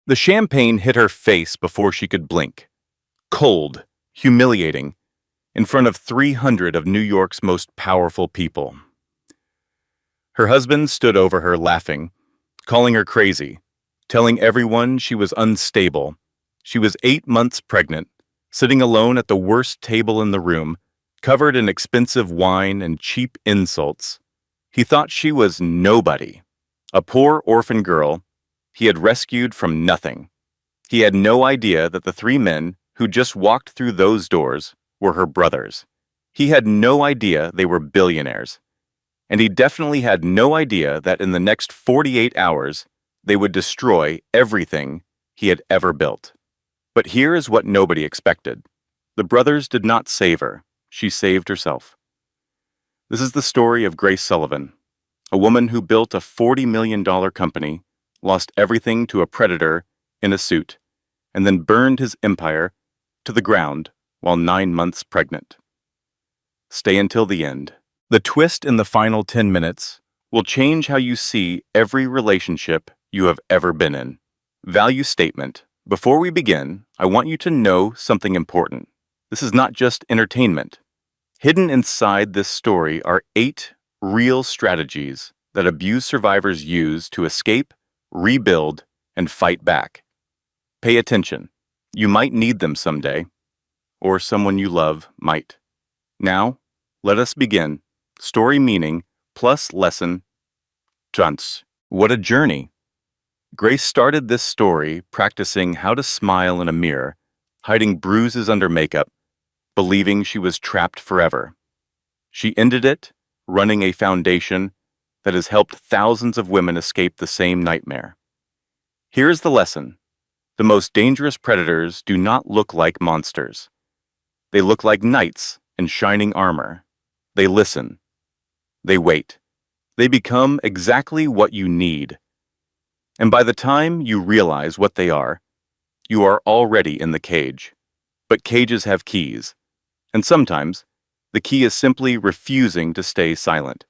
The champagne hit her face before she could blink. Cold, humiliating, in front of 300 of New York's most powerful people. Her husband stood over her laughing, calling her crazy, telling everyone she was unstable. She was 8 months pregnant, sitting alone at the worst table in the room, covered in expensive wine and cheap insults. He thought she was nobody, a poor orphan girl he had rescued from nothing. He had no idea that the three men who just walked through those doors were her brothers. He had no idea they were billionaires. And he definitely had no idea that in the next 48 hours, they would destroy everything he had ever built. But here is what nobody expected. The brothers did not save her. She saved herself. This is the story of Grace Sullivan, a woman who built a $40 million company, lost everything to a predator in a suit, and then burned his empire to the ground while 9 months pregnant. Stay until the end. The twist in the final 10 minutes will change how you see every relationship you have ever been in. Value statement. Before we begin, I want you to know something important. This is not just entertainment. Hidden inside this story are 8 real strategies that abuse survivors use to escape, rebuild, and fight back. Pay attention. You might need them someday, or someone you love might. Now, let us begin. Story meaning plus lesson. Chance. What a journey. Grace started this story practicing how to smile in a mirror, hiding bruises under makeup, believing she was trapped forever. She ended it running a foundation that has helped thousands of women escape the same nightmare. Here is the lesson. The most dangerous predators do not look like monsters. They look like knights in shining armor. They listen. They wait. They become exactly what you need. And by the time you realize what they are, you are already in the cage. But cages have keys. And sometimes, the key is simply refusing to stay silent.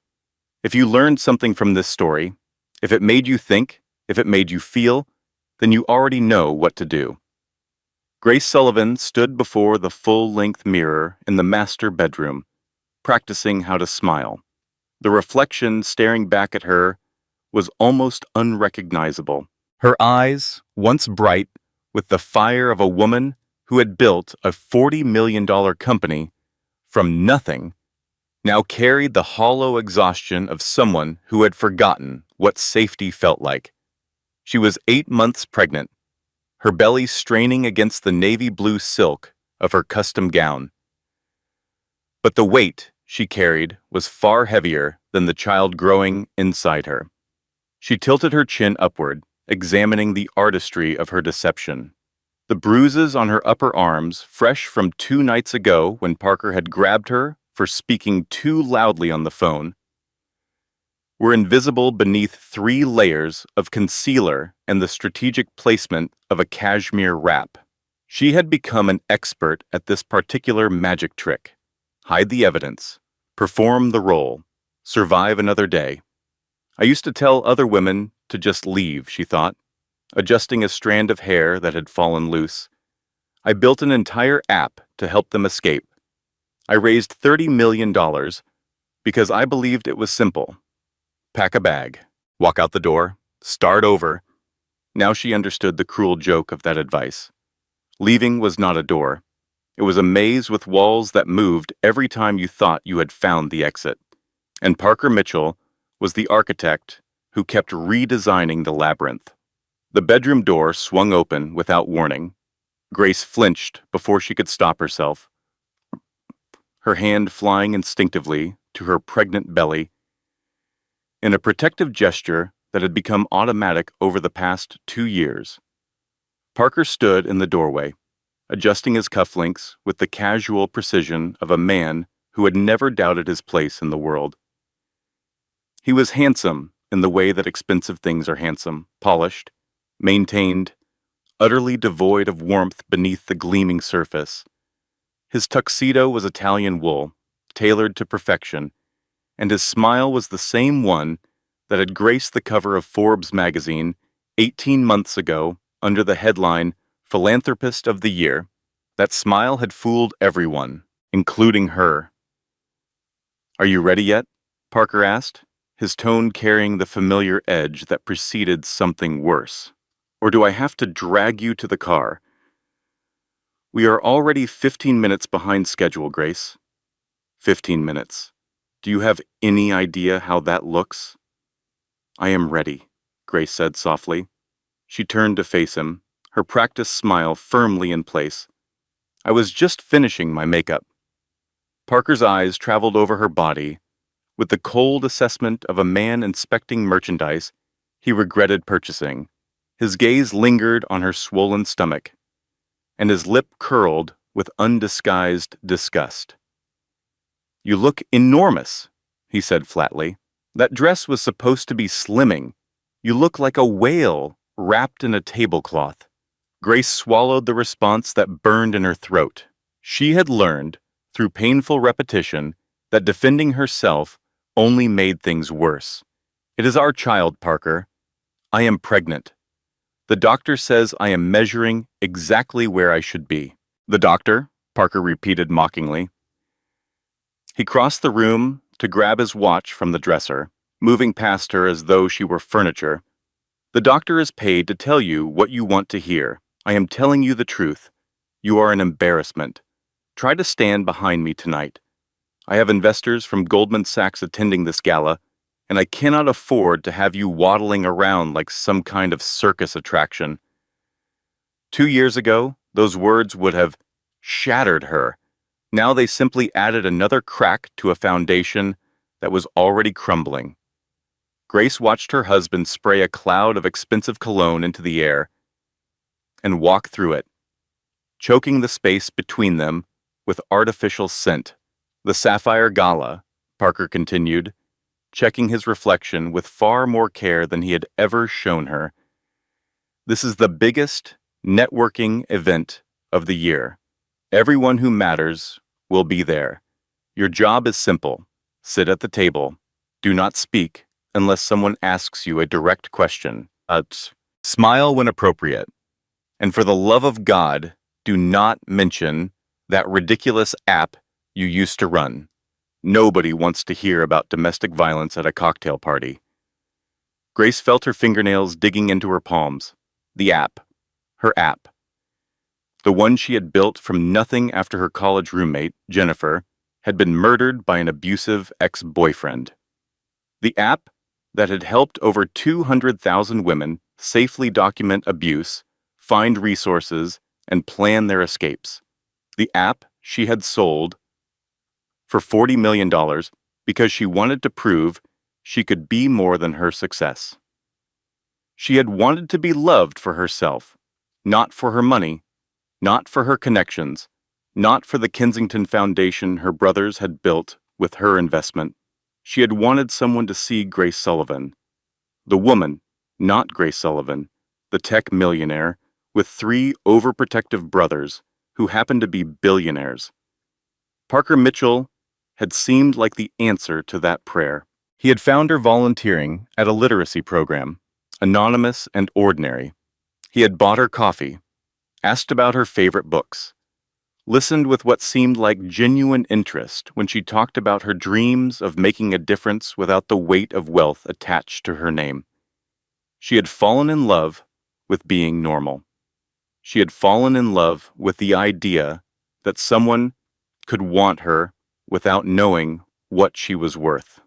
If you learned something from this story, if it made you think, if it made you feel, then you already know what to do. Grace Sullivan stood before the full-length mirror in the master bedroom, practicing how to smile. The reflection staring back at her was almost unrecognizable. Her eyes, once bright with the fire of a woman who had built a $40 million company from nothing, now carried the hollow exhaustion of someone who had forgotten what safety felt like. She was 8 months pregnant, her belly straining against the navy blue silk of her custom gown. But the weight she carried was far heavier than the child growing inside her. She tilted her chin upward, examining the artistry of her deception. The bruises on her upper arms, fresh from 2 nights ago when Parker had grabbed her for speaking too loudly on the phone, were invisible beneath 3 layers of concealer and the strategic placement of a cashmere wrap. She had become an expert at this particular magic trick. Hide the evidence, perform the role, survive another day. I used to tell other women to just leave, she thought, adjusting a strand of hair that had fallen loose. I built an entire app to help them escape. I raised $30 million because I believed it was simple. Pack a bag, walk out the door, start over. Now she understood the cruel joke of that advice. Leaving was not a door. It was a maze with walls that moved every time you thought you had found the exit. And Parker Mitchell was the architect who kept redesigning the labyrinth. The bedroom door swung open without warning. Grace flinched before she could stop herself, her hand flying instinctively to her pregnant belly. In a protective gesture that had become automatic over the past 2 years, Parker stood in the doorway, adjusting his cufflinks with the casual precision of a man who had never doubted his place in the world. He was handsome in the way that expensive things are handsome, polished, maintained, utterly devoid of warmth beneath the gleaming surface. His tuxedo was Italian wool, tailored to perfection, and his smile was the same one that had graced the cover of Forbes magazine 18 months ago under the headline Philanthropist of the Year. That smile had fooled everyone, including her. "Are you ready yet?" Parker asked, his tone carrying the familiar edge that preceded something worse. "Or do I have to drag you to the car?" "We are already 15 minutes behind schedule, Grace." 15 minutes. Do you have any idea how that looks? "I am ready," Grace said softly. She turned to face him, her practiced smile firmly in place. "I was just finishing my makeup." Parker's eyes traveled over her body. With the cold assessment of a man inspecting merchandise he regretted purchasing, his gaze lingered on her swollen stomach, and his lip curled with undisguised disgust. "You look enormous," he said flatly. "That dress was supposed to be slimming. You look like a whale wrapped in a tablecloth." Grace swallowed the response that burned in her throat. She had learned, through painful repetition, that defending herself only made things worse. "It is our child, Parker. I am pregnant. The doctor says I am measuring exactly where I should be." "The doctor?" Parker repeated mockingly. He crossed the room to grab his watch from the dresser, moving past her as though she were furniture. "The doctor is paid to tell you what you want to hear. I am telling you the truth. You are an embarrassment. Try to stand behind me tonight. I have investors from Goldman Sachs attending this gala, and I cannot afford to have you waddling around like some kind of circus attraction." 2 years ago, those words would have shattered her. Now they simply added another crack to a foundation that was already crumbling. Grace watched her husband spray a cloud of expensive cologne into the air and walk through it, choking the space between them with artificial scent. "The Sapphire Gala," Parker continued, checking his reflection with far more care than he had ever shown her. "This is the biggest networking event of the year. Everyone who matters will be there. Your job is simple. Sit at the table. Do not speak unless someone asks you a direct question. Smile when appropriate. And for the love of God, do not mention that ridiculous app you used to run. Nobody wants to hear about domestic violence at a cocktail party." Grace felt her fingernails digging into her palms. The app. Her app. The one she had built from nothing after her college roommate, Jennifer, had been murdered by an abusive ex-boyfriend. The app that had helped over 200,000 women safely document abuse, find resources, and plan their escapes. The app she had sold for $40 million because she wanted to prove she could be more than her success. She had wanted to be loved for herself, not for her money, not for her connections, not for the Kensington Foundation her brothers had built with her investment. She had wanted someone to see Grace Sullivan. The woman, not Grace Sullivan, the tech millionaire, with 3 overprotective brothers who happened to be billionaires. Parker Mitchell had seemed like the answer to that prayer. He had found her volunteering at a literacy program, anonymous and ordinary. He had bought her coffee, asked about her favorite books, listened with what seemed like genuine interest when she talked about her dreams of making a difference without the weight of wealth attached to her name. She had fallen in love with being normal. She had fallen in love with the idea that someone could want her without knowing what she was worth.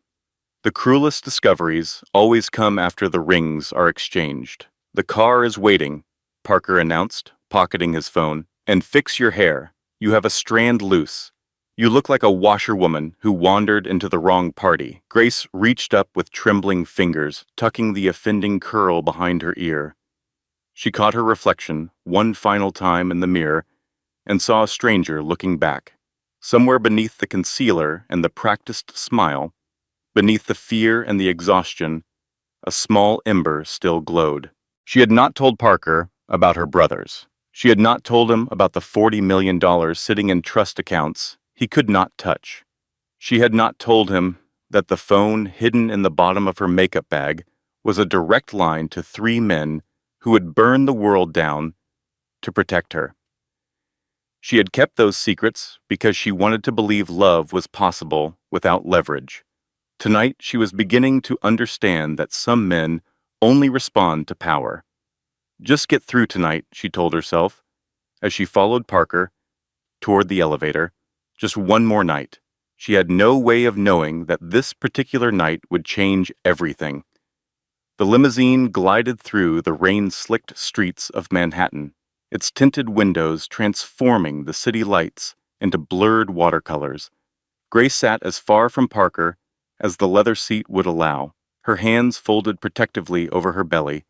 The cruelest discoveries always come after the rings are exchanged. "The car is waiting," Parker announced, pocketing his phone. "And fix your hair. You have a strand loose. You look like a washerwoman who wandered into the wrong party." Grace reached up with trembling fingers, tucking the offending curl behind her ear. She caught her reflection one final time in the mirror and saw a stranger looking back. Somewhere beneath the concealer and the practiced smile, beneath the fear and the exhaustion, a small ember still glowed. She had not told Parker about her brothers. She had not told him about the $40 million sitting in trust accounts he could not touch. She had not told him that the phone hidden in the bottom of her makeup bag was a direct line to 3 men who would burn the world down to protect her. She had kept those secrets because she wanted to believe love was possible without leverage. Tonight, she was beginning to understand that some men only respond to power. Just get through tonight, she told herself, as she followed Parker toward the elevator. Just one more night. She had no way of knowing that this particular night would change everything. The limousine glided through the rain-slicked streets of Manhattan, its tinted windows transforming the city lights into blurred watercolors. Grace sat as far from Parker as the leather seat would allow, her hands folded protectively over her belly,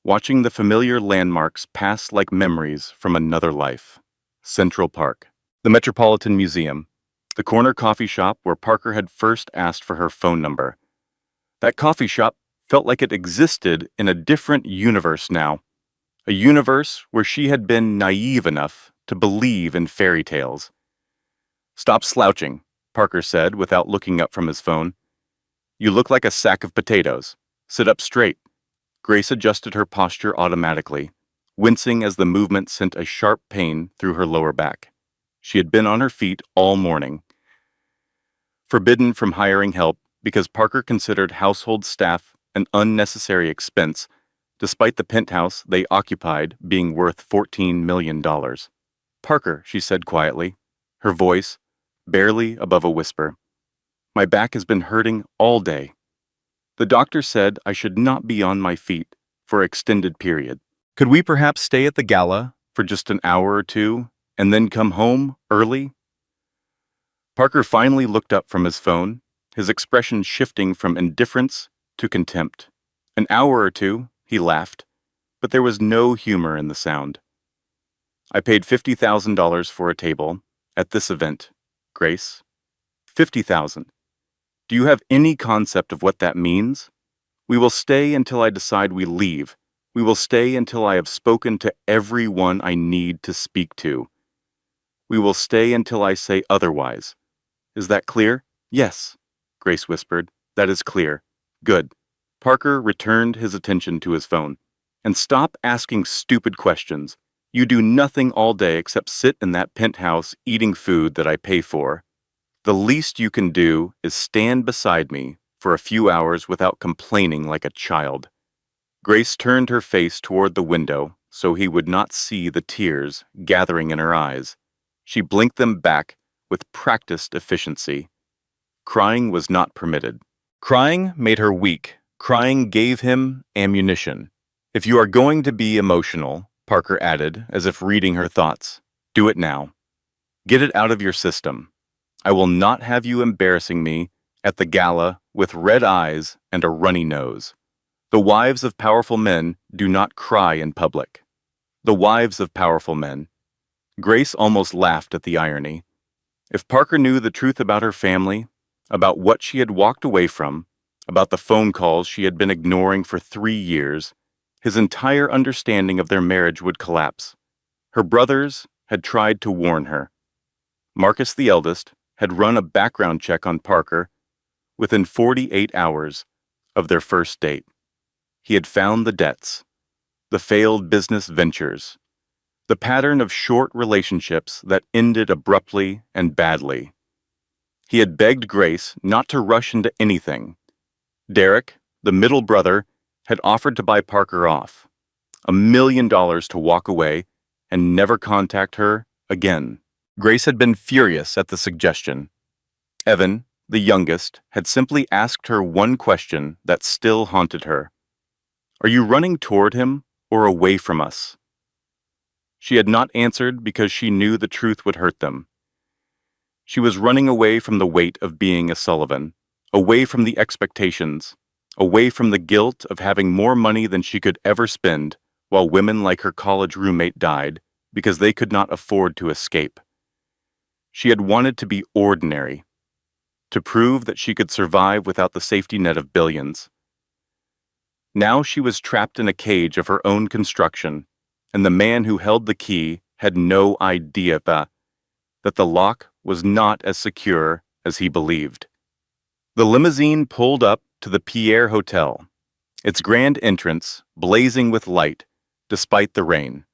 watching the familiar landmarks pass like memories from another life. Central Park, the Metropolitan Museum, the corner coffee shop where Parker had first asked for her phone number. That coffee shop felt like it existed in a different universe now, a universe where she had been naive enough to believe in fairy tales. "Stop slouching," Parker said without looking up from his phone. "You look like a sack of potatoes. Sit up straight." Grace adjusted her posture automatically, wincing as the movement sent a sharp pain through her lower back. She had been on her feet all morning, forbidden from hiring help because Parker considered household staff an unnecessary expense, despite the penthouse they occupied being worth $14 million. "Parker," she said quietly, her voice barely above a whisper, "my back has been hurting all day. The doctor said I should not be on my feet for an extended period. Could we perhaps stay at the gala for just an hour or two and then come home early?" Parker finally looked up from his phone, his expression shifting from indifference to contempt. "An hour or two," he laughed, but there was no humor in the sound. "I paid $50,000 for a table at this event, Grace. $50,000. Do you have any concept of what that means? We will stay until I decide we leave. We will stay until I have spoken to everyone I need to speak to. We will stay until I say otherwise. Is that clear?" "Yes," Grace whispered. "That is clear. Good." Parker returned his attention to his phone. "And stop asking stupid questions. You do nothing all day except sit in that penthouse eating food that I pay for. The least you can do is stand beside me for a few hours without complaining like a child." Grace turned her face toward the window so he would not see the tears gathering in her eyes. She blinked them back with practiced efficiency. Crying was not permitted. Crying made her weak. Crying gave him ammunition. "If you are going to be emotional," Parker added, as if reading her thoughts, "do it now. Get it out of your system. I will not have you embarrassing me at the gala with red eyes and a runny nose. The wives of powerful men do not cry in public." The wives of powerful men. Grace almost laughed at the irony. If Parker knew the truth about her family, about what she had walked away from, about the phone calls she had been ignoring for 3 years, his entire understanding of their marriage would collapse. Her brothers had tried to warn her. Marcus, the eldest, had run a background check on Parker within 48 hours of their first date. He had found the debts, the failed business ventures, the pattern of short relationships that ended abruptly and badly. He had begged Grace not to rush into anything. Derek, the middle brother, had offered to buy Parker off, $1 million to walk away and never contact her again. Grace had been furious at the suggestion. Evan, the youngest, had simply asked her one question that still haunted her. "Are you running toward him or away from us?" She had not answered because she knew the truth would hurt them. She was running away from the weight of being a Sullivan, away from the expectations, away from the guilt of having more money than she could ever spend while women like her college roommate died because they could not afford to escape. She had wanted to be ordinary, to prove that she could survive without the safety net of billions. Now she was trapped in a cage of her own construction, and the man who held the key had no idea that the lock was not as secure as he believed. The limousine pulled up to the Pierre Hotel. its grand entrance blazing with light despite the rain.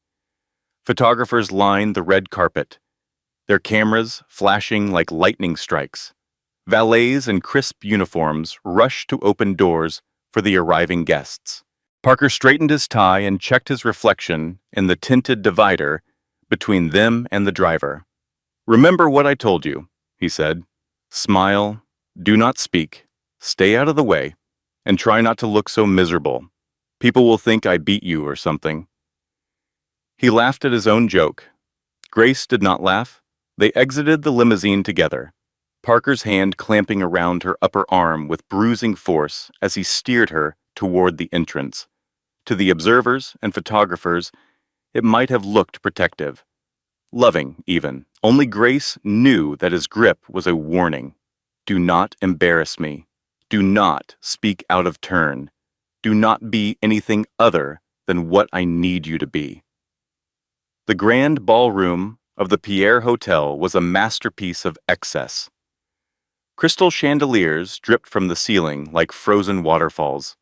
Photographers lined the red carpet, their cameras flashing like lightning strikes. Valets in crisp uniforms rushed to open doors for the arriving guests. Parker straightened his tie and checked his reflection in the tinted divider between them and the driver. "Remember what I told you," he said. "Smile, do not speak, stay out of the way, and try not to look so miserable. People will think I beat you or something." He laughed at his own joke. Grace did not laugh. They exited the limousine together, Parker's hand clamping around her upper arm with bruising force as he steered her toward the entrance. To the observers and photographers, it might have looked protective. Loving, even. Only Grace knew that his grip was a warning. Do not embarrass me. Do not speak out of turn. Do not be anything other than what I need you to be. The grand ballroom of the Pierre Hotel was a masterpiece of excess. Crystal chandeliers dripped from the ceiling like frozen waterfalls.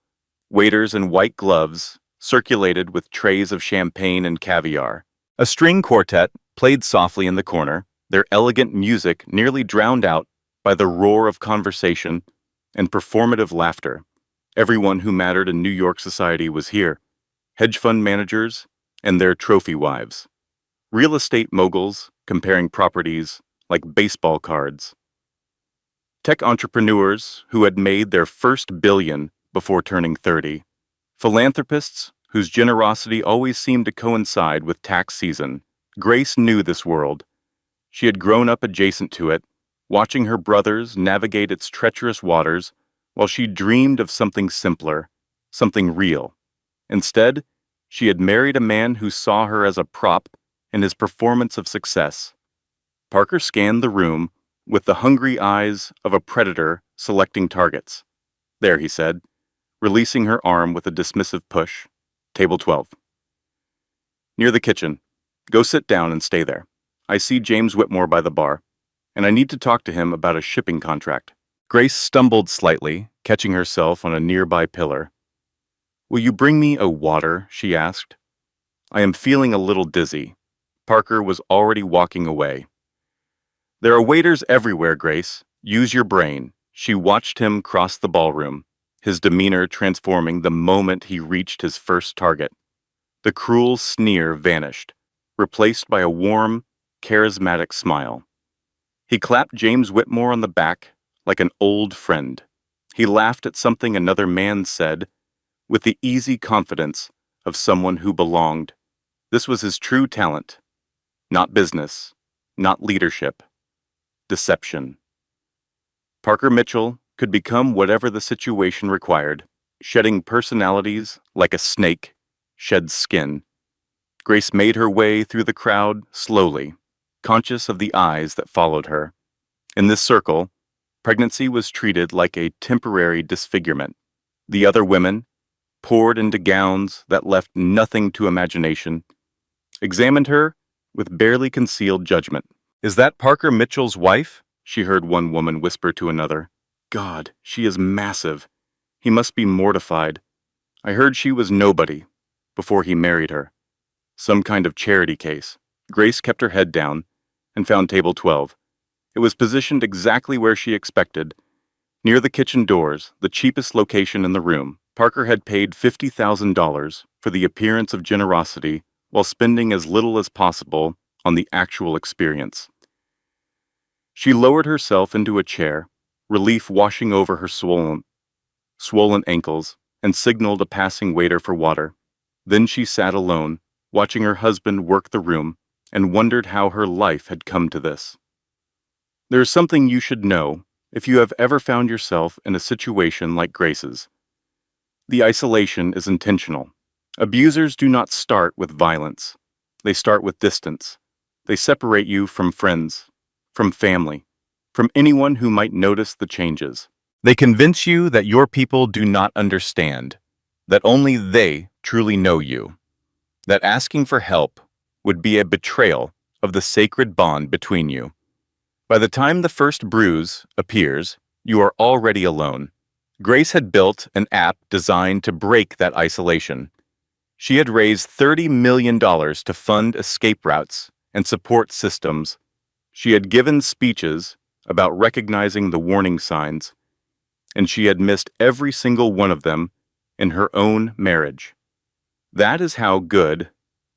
Waiters in white gloves circulated with trays of champagne and caviar. A string quartet played softly in the corner, their elegant music nearly drowned out by the roar of conversation and performative laughter. Everyone who mattered in New York society was here. Hedge fund managers and their trophy wives. Real estate moguls comparing properties like baseball cards. Tech entrepreneurs who had made their first billion before turning 30. Philanthropists whose generosity always seemed to coincide with tax season. Grace knew this world. She had grown up adjacent to it, watching her brothers navigate its treacherous waters while she dreamed of something simpler, something real. Instead, she had married a man who saw her as a prop in his performance of success. Parker scanned the room with the hungry eyes of a predator selecting targets. "There," he said, releasing her arm with a dismissive push. "Table 12. Near the kitchen. Go sit down and stay there. I see James Whitmore by the bar, and I need to talk to him about a shipping contract." Grace stumbled slightly, catching herself on a nearby pillar. "Will you bring me a water?" she asked. "I am feeling a little dizzy." Parker was already walking away. "There are waiters everywhere, Grace. Use your brain." She watched him cross the ballroom, his demeanor transforming the moment he reached his first target. The cruel sneer vanished, replaced by a warm, charismatic smile. He clapped James Whitmore on the back like an old friend. He laughed at something another man said with the easy confidence of someone who belonged. This was his true talent. Not business, not leadership. Deception. Parker Mitchell could become whatever the situation required, shedding personalities like a snake sheds skin. Grace made her way through the crowd slowly, conscious of the eyes that followed her. In this circle, pregnancy was treated like a temporary disfigurement. The other women, poured into gowns that left nothing to imagination, examined her with barely concealed judgment. "Is that Parker Mitchell's wife?" she heard one woman whisper to another. "God, she is massive. He must be mortified. I heard she was nobody before he married her. Some kind of charity case." Grace kept her head down and found table 12. It was positioned exactly where she expected, near the kitchen doors, the cheapest location in the room. Parker had paid $50,000 for the appearance of generosity while spending as little as possible on the actual experience. She lowered herself into a chair, relief washing over her swollen ankles, and signaled a passing waiter for water. Then she sat alone, watching her husband work the room, and wondered how her life had come to this. There is something you should know if you have ever found yourself in a situation like Grace's. The isolation is intentional. Abusers do not start with violence. They start with distance. They separate you from friends, from family, from anyone who might notice the changes. They convince you that your people do not understand, that only they truly know you, that asking for help would be a betrayal of the sacred bond between you. By the time the first bruise appears, you are already alone, Grace had built an app designed to break that isolation. She had raised $30 million to fund escape routes and support systems. She had given speeches about recognizing the warning signs, and she had missed every single one of them in her own marriage. That is how good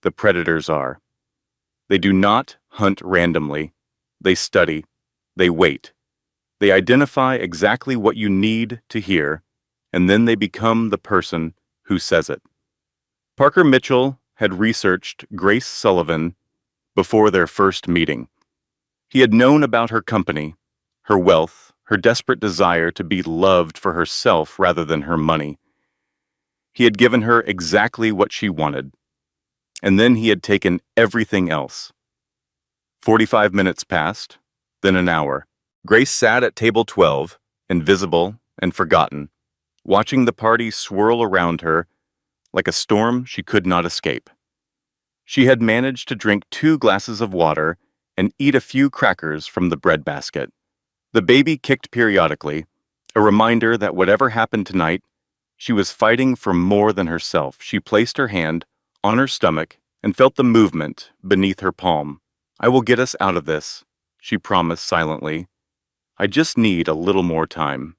the predators are. They do not hunt randomly. They study. They wait. They identify exactly what you need to hear, and then they become the person who says it. Parker Mitchell had researched Grace Sullivan before their first meeting. He had known about her company, her wealth, her desperate desire to be loved for herself rather than her money. He had given her exactly what she wanted, and then he had taken everything else. 45 minutes passed, then an hour. Grace sat at table 12, invisible and forgotten, watching the party swirl around her like a storm she could not escape. She had managed to drink 2 glasses of water and eat a few crackers from the breadbasket. The baby kicked periodically, a reminder that whatever happened tonight, she was fighting for more than herself. She placed her hand on her stomach and felt the movement beneath her palm. "I will get us out of this," she promised silently. "I just need a little more time."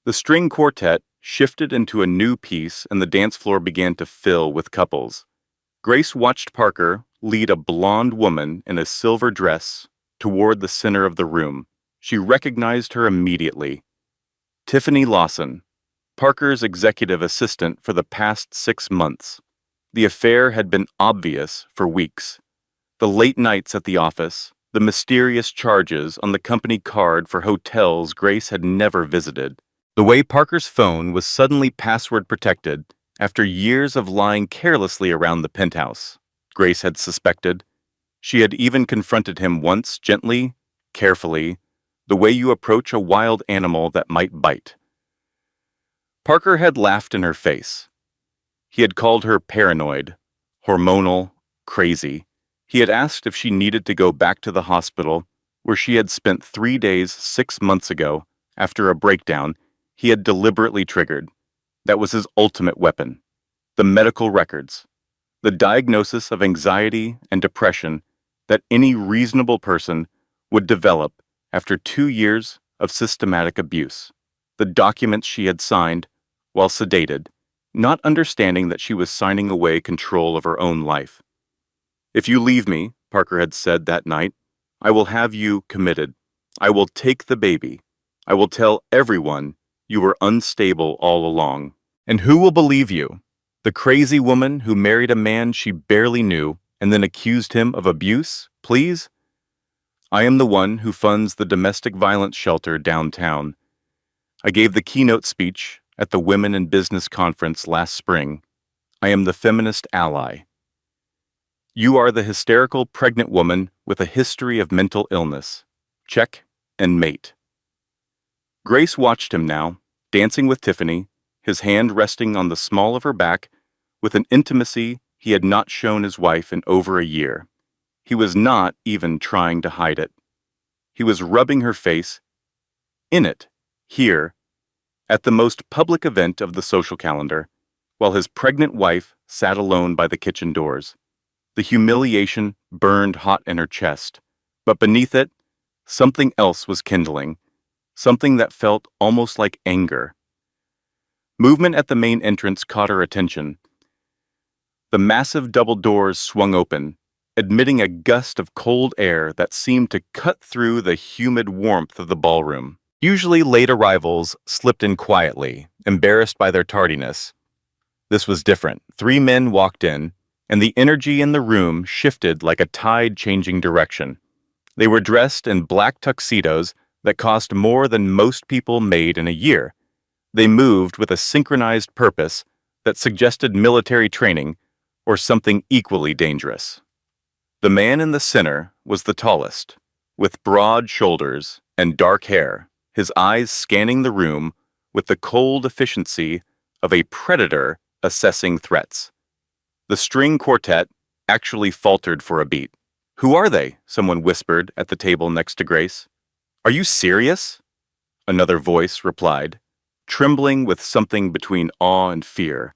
The string quartet shifted into a new piece and the dance floor began to fill with couples. Grace watched Parker lead a blonde woman in a silver dress toward the center of the room. She recognized her immediately. Tiffany Lawson, Parker's executive assistant for the past 6 months. The affair had been obvious for weeks. The late nights at the office, the mysterious charges on the company card for hotels Grace had never visited. The way Parker's phone was suddenly password protected after years of lying carelessly around the penthouse. Grace had suspected. She had even confronted him once, gently, carefully, the way you approach a wild animal that might bite. Parker had laughed in her face. He had called her paranoid, hormonal, crazy. He had asked if she needed to go back to the hospital, where she had spent 3 days 6 months ago after a breakdown he had deliberately triggered. That was his ultimate weapon. The medical records. The diagnosis of anxiety and depression that any reasonable person would develop after 2 years of systematic abuse. The documents she had signed while sedated, not understanding that she was signing away control of her own life. "If you leave me," Parker had said that night, "I will have you committed. I will take the baby. I will tell everyone you were unstable all along. And who will believe you? The crazy woman who married a man she barely knew and then accused him of abuse, please? I am the one who funds the domestic violence shelter downtown. I gave the keynote speech at the Women in Business conference last spring. I am the feminist ally. You are the hysterical pregnant woman with a history of mental illness. Check and mate." Grace watched him now, dancing with Tiffany, his hand resting on the small of her back, with an intimacy he had not shown his wife in over a year. He was not even trying to hide it. He was rubbing her face, in it, here, at the most public event of the social calendar, while his pregnant wife sat alone by the kitchen doors. The humiliation burned hot in her chest, but beneath it, something else was kindling, something that felt almost like anger. Movement at the main entrance caught her attention. The massive double doors swung open, admitting a gust of cold air that seemed to cut through the humid warmth of the ballroom. Usually late arrivals slipped in quietly, embarrassed by their tardiness. This was different. 3 men walked in, and the energy in the room shifted like a tide changing direction. They were dressed in black tuxedos that cost more than most people made in a year. They moved with a synchronized purpose that suggested military training or something equally dangerous. The man in the center was the tallest, with broad shoulders and dark hair, his eyes scanning the room with the cold efficiency of a predator assessing threats. The string quartet actually faltered for a beat. "Who are they?" someone whispered at the table next to Grace. "Are you serious?" Another voice replied. trembling with something between awe and fear.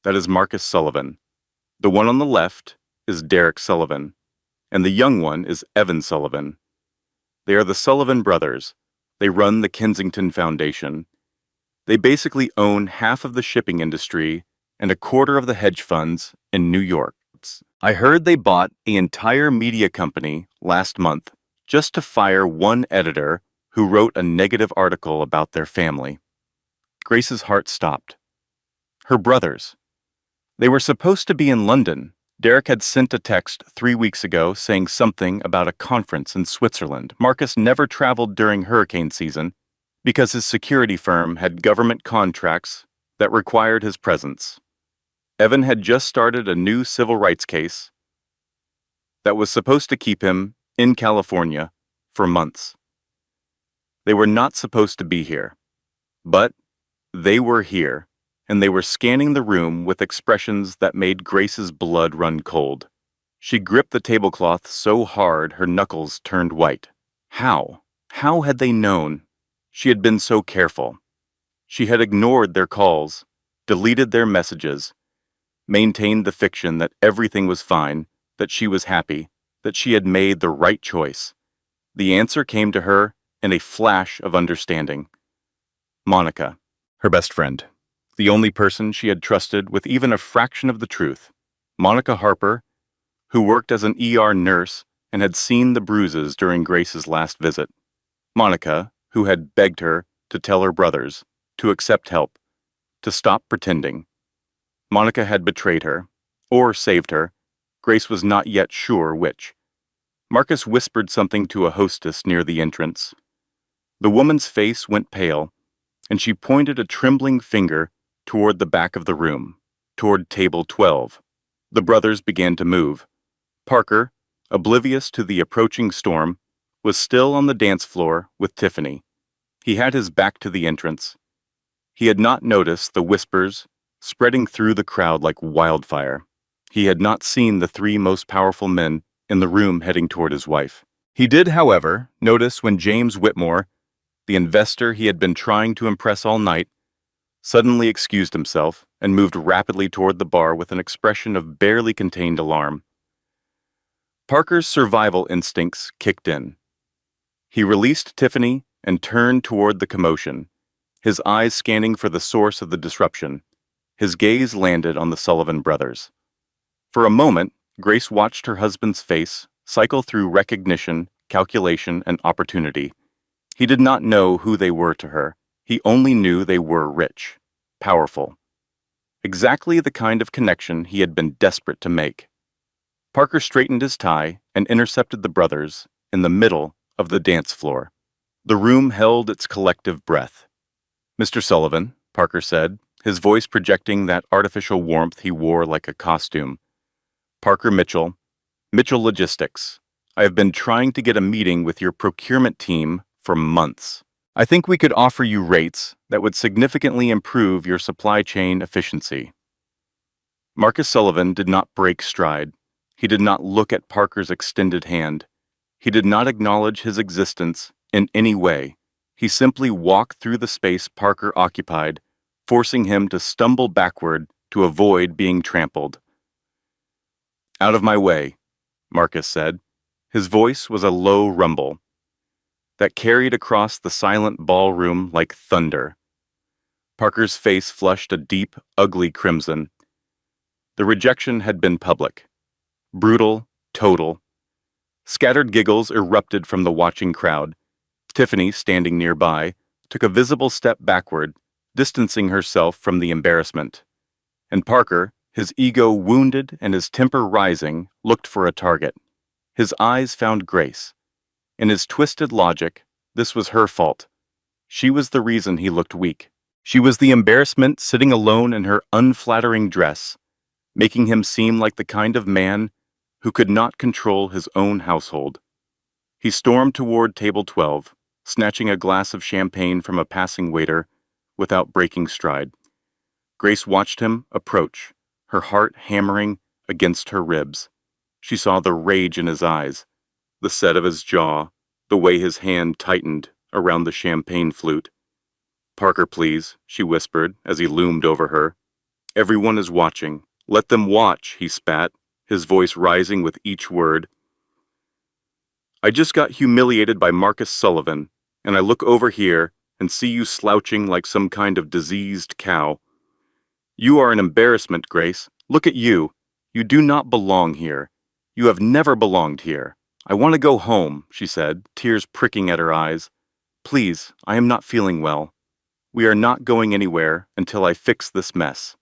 That is Marcus Sullivan. The one on the left is Derek Sullivan, and the young one is Evan Sullivan. They are the Sullivan brothers. They run the Kensington Foundation. They basically own half of the shipping industry and a quarter of the hedge funds in New York. I heard they bought the entire media company last month just to fire one editor who wrote a negative article about their family. Grace's heart stopped. Her brothers. They were supposed to be in London. Derek had sent a text 3 weeks ago saying something about a conference in Switzerland. Marcus never traveled during hurricane season because his security firm had government contracts that required his presence. Evan had just started a new civil rights case that was supposed to keep him in California for months. They were not supposed to be here, but they were here, and they were scanning the room with expressions that made Grace's blood run cold. She gripped the tablecloth so hard her knuckles turned white. How? How had they known? She had been so careful. She had ignored their calls, deleted their messages, maintained the fiction that everything was fine, that she was happy, that she had made the right choice. The answer came to her in a flash of understanding. Monica, her best friend, the only person she had trusted with even a fraction of the truth. Monica Harper, who worked as an ER nurse and had seen the bruises during Grace's last visit. Monica, who had begged her to tell her brothers, to accept help, to stop pretending. Monica had betrayed her, or saved her. Grace was not yet sure which. Marcus whispered something to a hostess near the entrance. The woman's face went pale, and she pointed a trembling finger toward the back of the room, toward table 12. The brothers began to move. Parker, oblivious to the approaching storm, was still on the dance floor with Tiffany. He had his back to the entrance. He had not noticed the whispers spreading through the crowd like wildfire. He had not seen the 3 most powerful men in the room heading toward his wife. He did, however, notice when James Whitmore, the investor he had been trying to impress all night, suddenly excused himself and moved rapidly toward the bar with an expression of barely contained alarm. Parker's survival instincts kicked in. He released Tiffany and turned toward the commotion, his eyes scanning for the source of the disruption. His gaze landed on the Sullivan brothers. For a moment, Grace watched her husband's face cycle through recognition, calculation, and opportunity. He did not know who they were to her. He only knew they were rich, powerful. Exactly the kind of connection he had been desperate to make. Parker straightened his tie and intercepted the brothers in the middle of the dance floor. The room held its collective breath. "Mr. Sullivan," Parker said, his voice projecting that artificial warmth he wore like a costume. "Parker Mitchell, Mitchell Logistics. I have been trying to get a meeting with your procurement team for months. I think we could offer you rates that would significantly improve your supply chain efficiency." Marcus Sullivan did not break stride. He did not look at Parker's extended hand. He did not acknowledge his existence in any way. He simply walked through the space Parker occupied, forcing him to stumble backward to avoid being trampled. "Out of my way," Marcus said. His voice was a low rumble that carried across the silent ballroom like thunder. Parker's face flushed a deep, ugly crimson. The rejection had been public. Brutal, total. Scattered giggles erupted from the watching crowd. Tiffany, standing nearby, took a visible step backward, distancing herself from the embarrassment. And Parker, his ego wounded and his temper rising, looked for a target. His eyes found Grace. In his twisted logic, this was her fault. She was the reason he looked weak. She was the embarrassment sitting alone in her unflattering dress, making him seem like the kind of man who could not control his own household. He stormed toward table 12, snatching a glass of champagne from a passing waiter without breaking stride. Grace watched him approach, her heart hammering against her ribs. She saw the rage in his eyes, the set of his jaw, the way his hand tightened around the champagne flute. Parker, please, she whispered as he loomed over her. Everyone is watching. Let them watch, he spat, his voice rising with each word. I just got humiliated by Marcus Sullivan, and I look over here and see you slouching like some kind of diseased cow. You are an embarrassment, Grace. Look at you. You do not belong here. You have never belonged here. I want to go home, she said, tears pricking at her eyes. Please, I am not feeling well. We are not going anywhere until I fix this mess.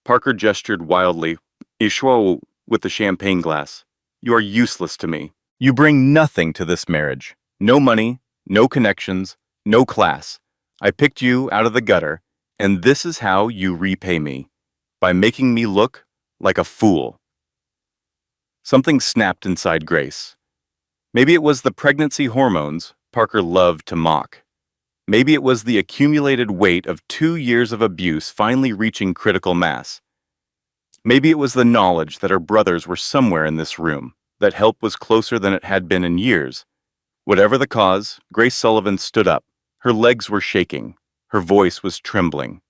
Parker gestured wildly, Ishwo, with the champagne glass. You are useless to me. You bring nothing to this marriage. No money, no connections, no class. I picked you out of the gutter, and this is how you repay me. By making me look like a fool. Something snapped inside Grace. Maybe it was the pregnancy hormones Parker loved to mock. Maybe it was the accumulated weight of 2 years of abuse finally reaching critical mass. Maybe it was the knowledge that her brothers were somewhere in this room, that help was closer than it had been in years. Whatever the cause, Grace Sullivan stood up. Her legs were shaking. Her voice was trembling.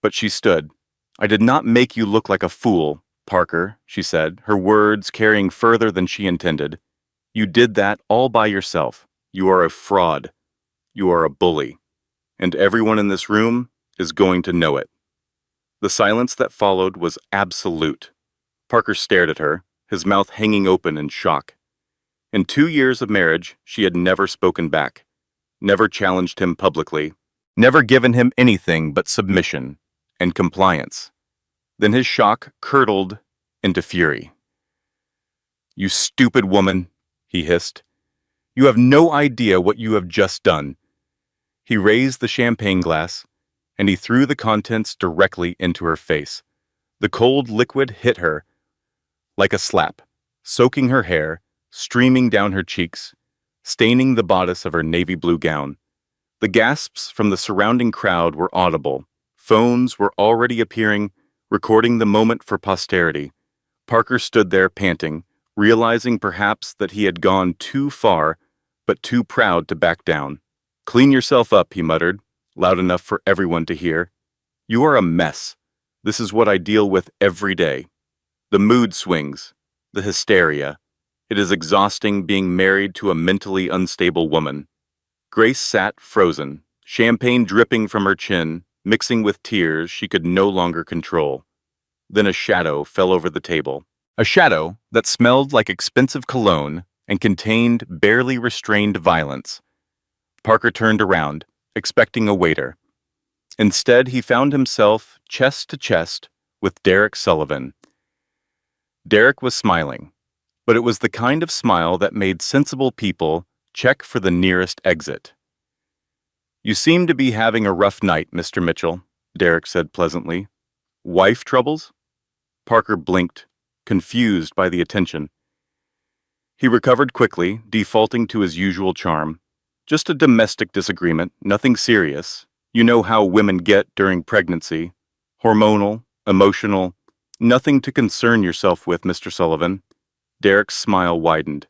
But she stood. I did not make you look like a fool, Parker, she said, her words carrying further than she intended. You did that all by yourself. You are a fraud. You are a bully. And everyone in this room is going to know it. The silence that followed was absolute. Parker stared at her, his mouth hanging open in shock. In 2 years of marriage, she had never spoken back, never challenged him publicly, never given him anything but submission and compliance. Then his shock curdled into fury. You stupid woman, he hissed. You have no idea what you have just done. He raised the champagne glass, and he threw the contents directly into her face. The cold liquid hit her like a slap, soaking her hair, streaming down her cheeks, staining the bodice of her navy blue gown. The gasps from the surrounding crowd were audible. Phones were already appearing, recording the moment for posterity. Parker stood there panting, realizing perhaps that he had gone too far, but too proud to back down. Clean yourself up, he muttered, loud enough for everyone to hear. You are a mess. This is what I deal with every day. The mood swings, the hysteria. It is exhausting being married to a mentally unstable woman. Grace sat frozen, champagne dripping from her chin, mixing with tears she could no longer control. Then a shadow fell over the table. A shadow that smelled like expensive cologne and contained barely restrained violence. Parker turned around, expecting a waiter. Instead, he found himself chest to chest with Derek Sullivan. Derek was smiling, but it was the kind of smile that made sensible people check for the nearest exit. You seem to be having a rough night, Mr. Mitchell, Derek said pleasantly. Wife troubles? Parker blinked, confused by the attention. He recovered quickly, defaulting to his usual charm. Just a domestic disagreement, nothing serious. You know how women get during pregnancy. Hormonal, emotional, nothing to concern yourself with, Mr. Sullivan. Derek's smile widened.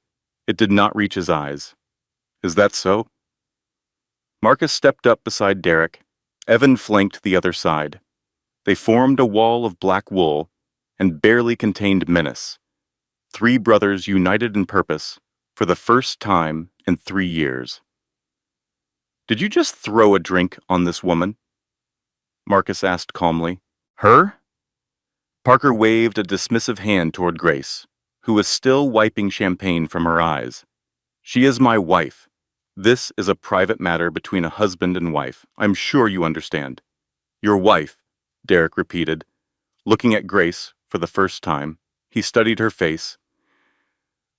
It did not reach his eyes. Is that so? Marcus stepped up beside Derek. Evan flanked the other side. They formed a wall of black wool and barely contained menace. 3 brothers united in purpose for the first time in 3 years. Did you just throw a drink on this woman? Marcus asked calmly. Her? Parker waved a dismissive hand toward Grace, who was still wiping champagne from her eyes. She is my wife. This is a private matter between a husband and wife. I'm sure you understand. Your wife, Derek repeated. Looking at Grace for the first time, he studied her face.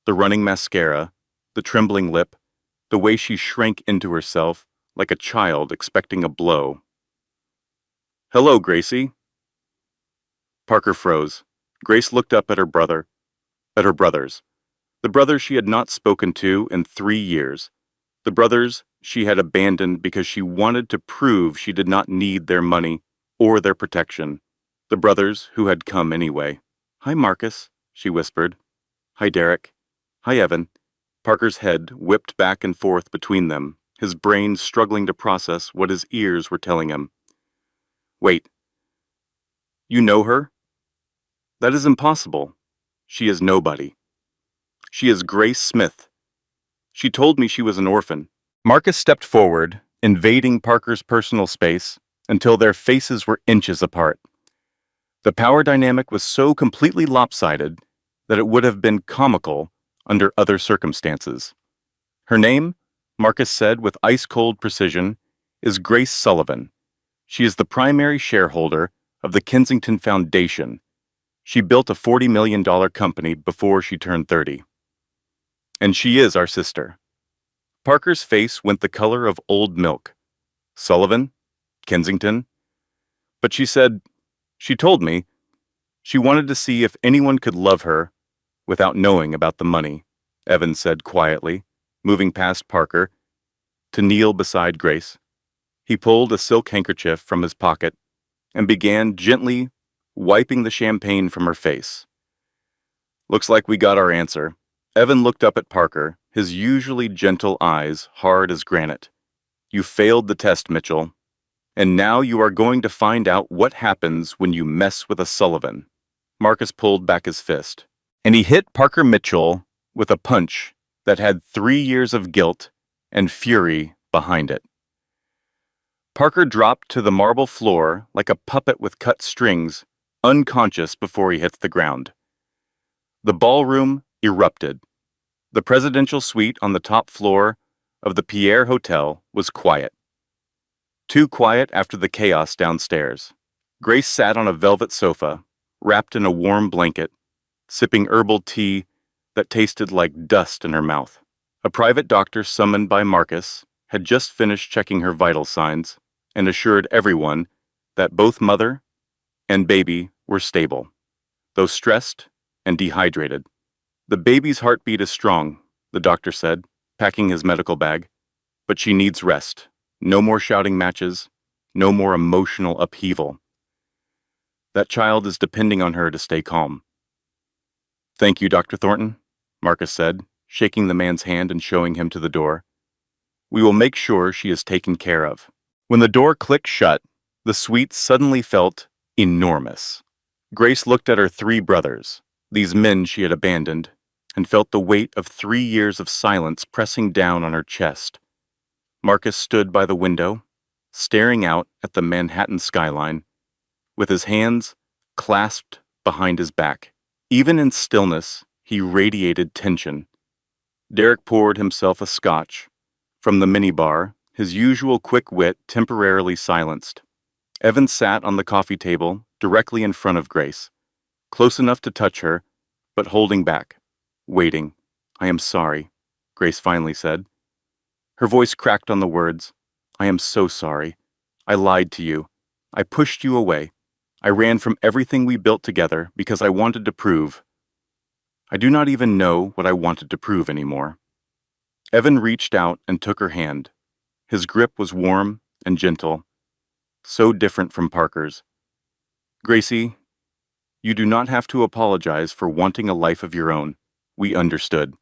The running mascara, the trembling lip, the way she shrank into herself like a child expecting a blow. Hello, Gracie. Parker froze. Grace looked up at her brothers. The brothers she had not spoken to in 3 years. The brothers she had abandoned because she wanted to prove she did not need their money or their protection. The brothers who had come anyway. Hi, Marcus, she whispered. Hi, Derek. Hi, Evan. Parker's head whipped back and forth between them, his brain struggling to process what his ears were telling him. Wait, you know her? That is impossible. She is nobody. She is Grace Smith. She told me she was an orphan. Marcus stepped forward, invading Parker's personal space, until their faces were inches apart. The power dynamic was so completely lopsided that it would have been comical under other circumstances. Her name, Marcus said with ice-cold precision, is Grace Sullivan. She is the primary shareholder of the Kensington Foundation. She built a $40 million company before she turned 30. And she is our sister. Parker's face went the color of old milk. Sullivan? Kensington? But she told me, she wanted to see if anyone could love her without knowing about the money, Evan said quietly, moving past Parker to kneel beside Grace. He pulled a silk handkerchief from his pocket and began gently wiping the champagne from her face. Looks like we got our answer. Evan looked up at Parker, his usually gentle eyes hard as granite. You failed the test, Mitchell. And now you are going to find out what happens when you mess with a Sullivan. Marcus pulled back his fist, and he hit Parker Mitchell with a punch that had 3 years of guilt and fury behind it. Parker dropped to the marble floor like a puppet with cut strings, unconscious before he hits the ground. The ballroom erupted. The presidential suite on the top floor of the Pierre Hotel was quiet. Too quiet after the chaos downstairs. Grace sat on a velvet sofa, wrapped in a warm blanket, sipping herbal tea that tasted like dust in her mouth. A private doctor summoned by Marcus had just finished checking her vital signs and assured everyone that both mother and baby were stable, though stressed and dehydrated. The baby's heartbeat is strong, the doctor said, packing his medical bag, but she needs rest. No more shouting matches, no more emotional upheaval. That child is depending on her to stay calm. Thank you, Dr. Thornton, Marcus said, shaking the man's hand and showing him to the door. We will make sure she is taken care of. When the door clicked shut, the suite suddenly felt enormous. Grace looked at her 3 brothers, these men she had abandoned, and felt the weight of 3 years of silence pressing down on her chest. Marcus stood by the window, staring out at the Manhattan skyline, with his hands clasped behind his back. Even in stillness, he radiated tension. Derek poured himself a scotch. From the minibar, his usual quick wit temporarily silenced. Evan sat on the coffee table directly in front of Grace, close enough to touch her, but holding back, waiting. I am sorry, Grace finally said. Her voice cracked on the words, I am so sorry. I lied to you. I pushed you away. I ran from everything we built together because I wanted to prove. I do not even know what I wanted to prove anymore. Evan reached out and took her hand. His grip was warm and gentle, so different from Parker's. Gracie, you do not have to apologize for wanting a life of your own. We understood.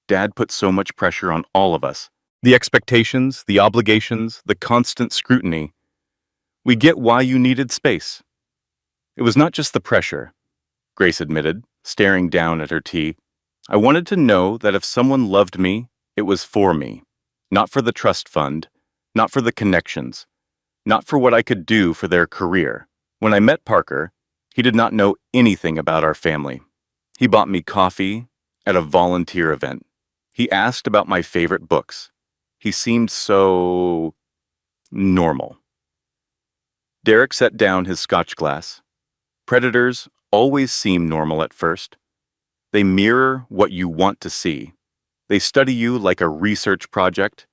Dad put so much pressure on all of us. The expectations, the obligations, the constant scrutiny. We get why you needed space. It was not just the pressure, Grace admitted, staring down at her tea. I wanted to know that if someone loved me, it was for me, not for the trust fund, not for the connections, not for what I could do for their career. When I met Parker, he did not know anything about our family. He bought me coffee at a volunteer event. He asked about my favorite books. He seemed so normal. Derek set down his scotch glass. Predators always seem normal at first. They mirror what you want to see. They study you like a research project,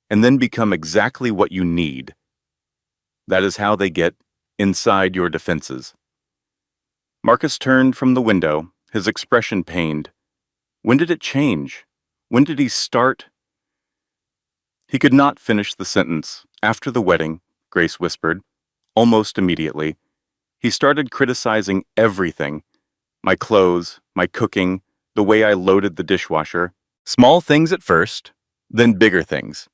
and then become exactly what you need. That is how they get inside your defenses. Marcus turned from the window, his expression pained. When did it change? When did he start? He could not finish the sentence. After the wedding, Grace whispered, almost immediately, he started criticizing everything. My clothes, my cooking, the way I loaded the dishwasher. Small things at first, then bigger things.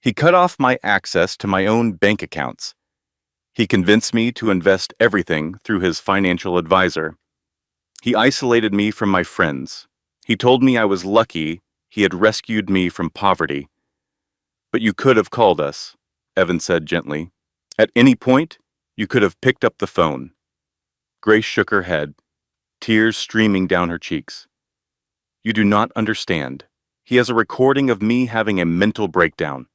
He cut off my access to my own bank accounts. He convinced me to invest everything through his financial advisor. He isolated me from my friends. He told me I was lucky he had rescued me from poverty. But you could have called us, Evan said gently. At any point, you could have picked up the phone. Grace shook her head, tears streaming down her cheeks. You do not understand. He has a recording of me having a mental breakdown.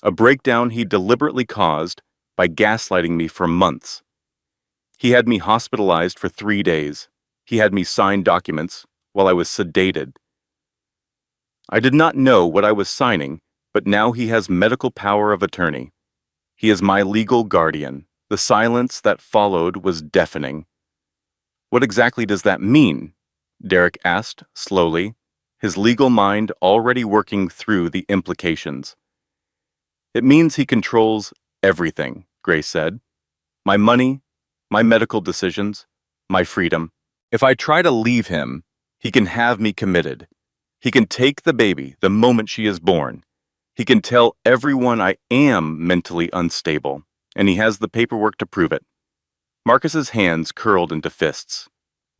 A breakdown he deliberately caused by gaslighting me for months. He had me hospitalized for 3 days. He had me sign documents while I was sedated. I did not know what I was signing, but now he has medical power of attorney. He is my legal guardian. The silence that followed was deafening. What exactly does that mean? Derek asked slowly, his legal mind already working through the implications. It means he controls everything, Grace said. My money, my medical decisions, my freedom. If I try to leave him, he can have me committed. He can take the baby the moment she is born. He can tell everyone I am mentally unstable, and he has the paperwork to prove it. Marcus's hands curled into fists.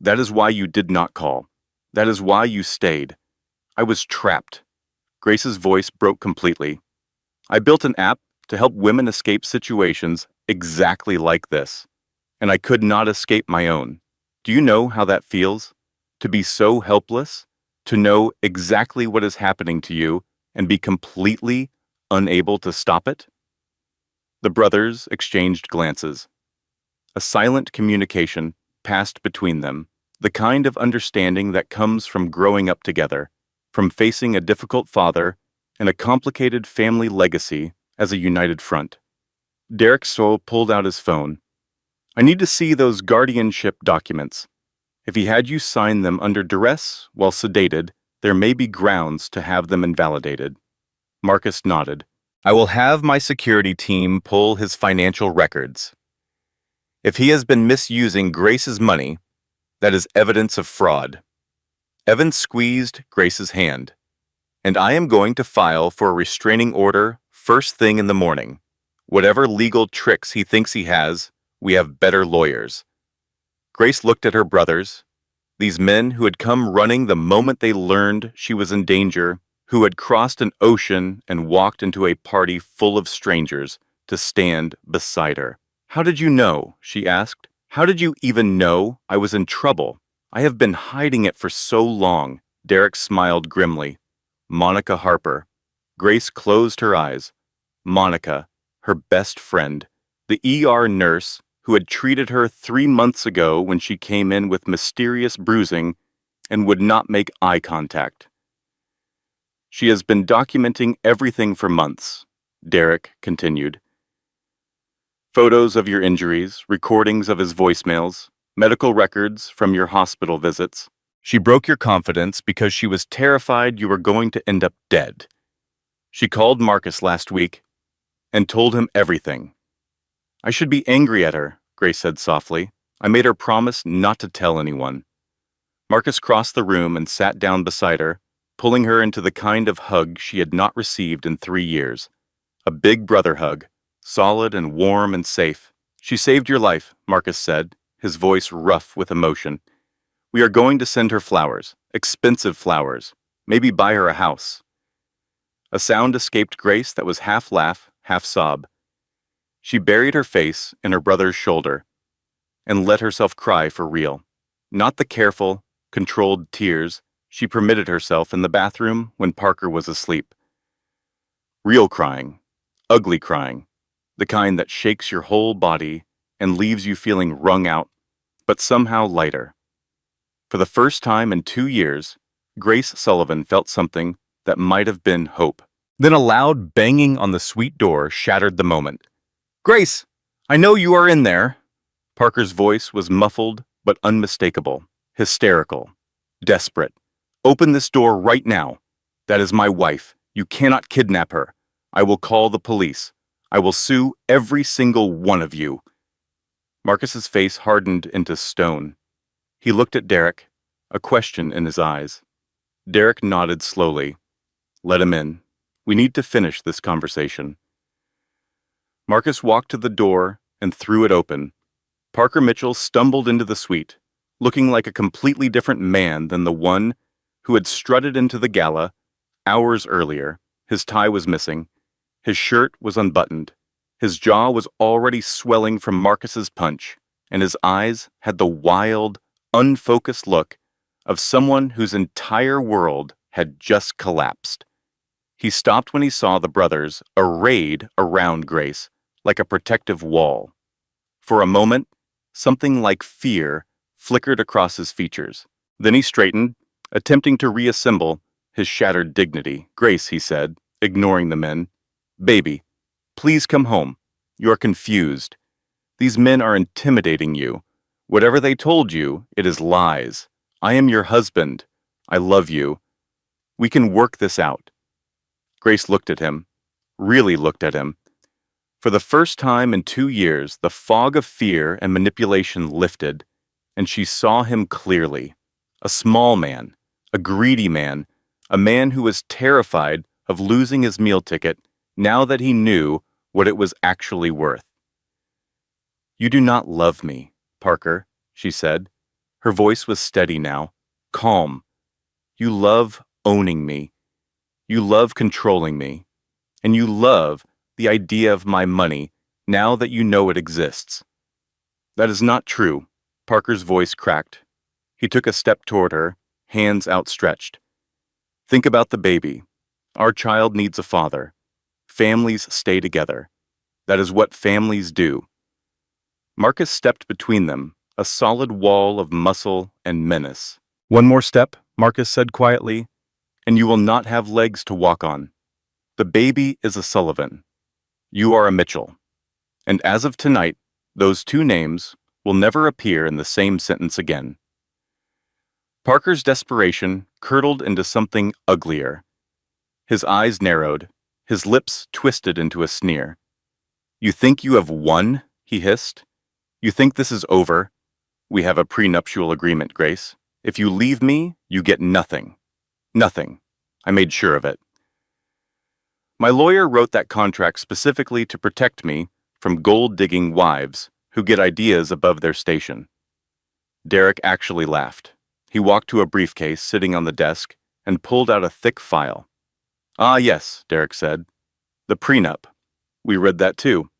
That is why you did not call. That is why you stayed. I was trapped. Grace's voice broke completely. I built an app to help women escape situations exactly like this, and I could not escape my own. Do you know how that feels? To be so helpless, to know exactly what is happening to you and be completely unable to stop it? The brothers exchanged glances. A silent communication passed between them, the kind of understanding that comes from growing up together, from facing a difficult father and a complicated family legacy as a united front. Derek Stoll pulled out his phone. I need to see those guardianship documents. If he had you sign them under duress while sedated, there may be grounds to have them invalidated. Marcus nodded. I will have my security team pull his financial records. If he has been misusing Grace's money, that is evidence of fraud. Evan squeezed Grace's hand. And I am going to file for a restraining order first thing in the morning. Whatever legal tricks he thinks he has, we have better lawyers. Grace looked at her brothers, these men who had come running the moment they learned she was in danger, who had crossed an ocean and walked into a party full of strangers to stand beside her. How did you know? She asked. How did you even know I was in trouble? I have been hiding it for so long. Derek smiled grimly. Monica Harper. Grace closed her eyes. Monica, her best friend, the ER nurse who had treated her 3 months ago when she came in with mysterious bruising and would not make eye contact. She has been documenting everything for months, Derek continued. Photos of your injuries, recordings of his voicemails, medical records from your hospital visits. She broke your confidence because she was terrified you were going to end up dead. She called Marcus last week and told him everything. I should be angry at her, Grace said softly. I made her promise not to tell anyone. Marcus crossed the room and sat down beside her, pulling her into the kind of hug she had not received in 3 years. A big brother hug, solid and warm and safe. She saved your life, Marcus said, his voice rough with emotion. We are going to send her flowers, expensive flowers, maybe buy her a house. A sound escaped Grace that was half laugh, half sob. She buried her face in her brother's shoulder and let herself cry for real. Not the careful, controlled tears she permitted herself in the bathroom when Parker was asleep. Real crying, ugly crying, the kind that shakes your whole body and leaves you feeling wrung out, but somehow lighter. For the first time in 2 years, Grace Sullivan felt something that might have been hope. Then a loud banging on the suite door shattered the moment. Grace, I know you are in there. Parker's voice was muffled but unmistakable, hysterical, desperate. Open this door right now. That is my wife. You cannot kidnap her. I will call the police. I will sue every single one of you. Marcus's face hardened into stone. He looked at Derek, a question in his eyes. Derek nodded slowly. Let him in. We need to finish this conversation. Marcus walked to the door and threw it open. Parker Mitchell stumbled into the suite, looking like a completely different man than the one who had strutted into the gala hours earlier. His tie was missing. His shirt was unbuttoned. His jaw was already swelling from Marcus's punch, and his eyes had the wild, unfocused look of someone whose entire world had just collapsed. He stopped when he saw the brothers arrayed around Grace like a protective wall. For a moment, something like fear flickered across his features. Then he straightened, attempting to reassemble his shattered dignity. "Grace," he said, ignoring the men. "Baby, please come home. You're confused. These men are intimidating you. Whatever they told you, it is lies. I am your husband. I love you. We can work this out." Grace looked at him, really looked at him. For the first time in 2 years, the fog of fear and manipulation lifted, and she saw him clearly. A small man, a greedy man, a man who was terrified of losing his meal ticket now that he knew what it was actually worth. "You do not love me, Parker," she said. Her voice was steady now, calm. "You love owning me. You love controlling me. And you love the idea of my money now that you know it exists." "That is not true." Parker's voice cracked. He took a step toward her, hands outstretched. "Think about the baby. Our child needs a father. Families stay together. That is what families do." Marcus stepped between them, a solid wall of muscle and menace. "One more step," Marcus said quietly, "and you will not have legs to walk on. The baby is a Sullivan. You are a Mitchell. And as of tonight, those two names will never appear in the same sentence again." Parker's desperation curdled into something uglier. His eyes narrowed, his lips twisted into a sneer. "You think you have won?" he hissed. "You think this is over? We have a prenuptial agreement, Grace. If you leave me, you get nothing. Nothing. I made sure of it. My lawyer wrote that contract specifically to protect me from gold-digging wives who get ideas above their station." Derek actually laughed. He walked to a briefcase sitting on the desk and pulled out a thick file. "Ah, yes," Derek said. "The prenup. We read that too.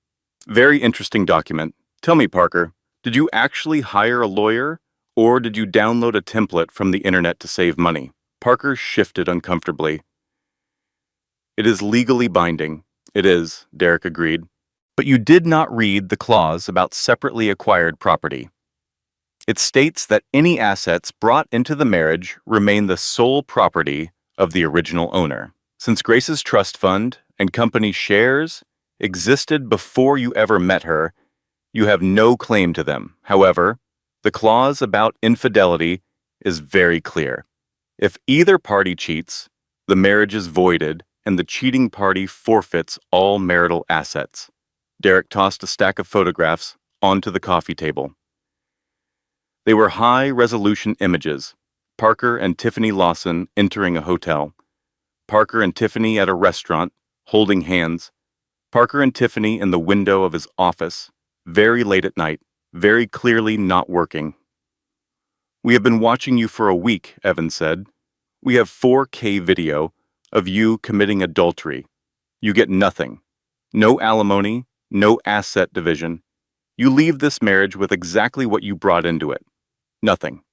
Very interesting document. Tell me, Parker, did you actually hire a lawyer, or did you download a template from the internet to save money?" Parker shifted uncomfortably. "It is legally binding." "It is," Derek agreed. "But you did not read the clause about separately acquired property. It states that any assets brought into the marriage remain the sole property of the original owner. Since Grace's trust fund and company shares existed before you ever met her, you have no claim to them. However, the clause about infidelity is very clear. If either party cheats, the marriage is voided and the cheating party forfeits all marital assets." Derek tossed a stack of photographs onto the coffee table. They were high-resolution images. Parker and Tiffany Lawson entering a hotel. Parker and Tiffany at a restaurant, holding hands. Parker and Tiffany in the window of his office, very late at night, very clearly not working. "We have been watching you for a week," Evans said. "We have 4K video of you committing adultery. You get nothing. No alimony, no asset division. You leave this marriage with exactly what you brought into it. Nothing."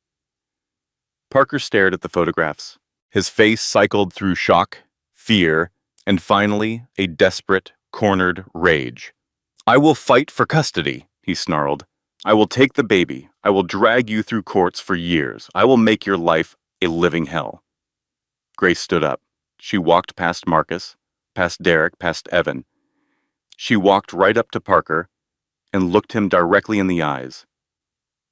Parker stared at the photographs. His face cycled through shock, fear, and finally a desperate, cornered rage. "I will fight for custody," he snarled. "I will take the baby. I will drag you through courts for years. I will make your life a living hell." Grace stood up. She walked past Marcus, past Derek, past Evan. She walked right up to Parker and looked him directly in the eyes.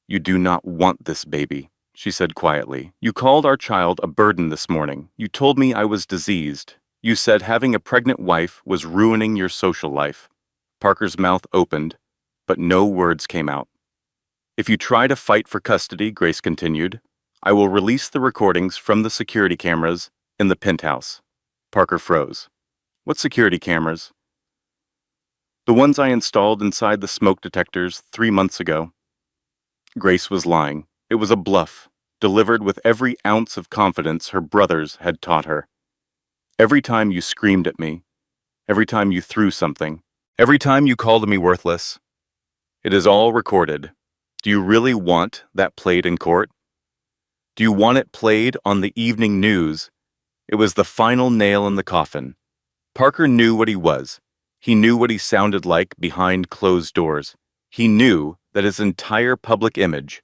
"You do not want this baby," she said quietly. "You called our child a burden this morning. You told me I was diseased. You said having a pregnant wife was ruining your social life." Parker's mouth opened, but no words came out. "If you try to fight for custody," Grace continued, "I will release the recordings from the security cameras in the penthouse." Parker froze. What security cameras? The ones I installed inside the smoke detectors 3 months ago. Grace was lying. It was a bluff, delivered with every ounce of confidence her brothers had taught her. Every time you screamed at me, every time you threw something, every time you called me worthless, it is all recorded. Do you really want that played in court? Do you want it played on the evening news? It was the final nail in the coffin. Parker knew what he was. He knew what he sounded like behind closed doors. He knew that his entire public image,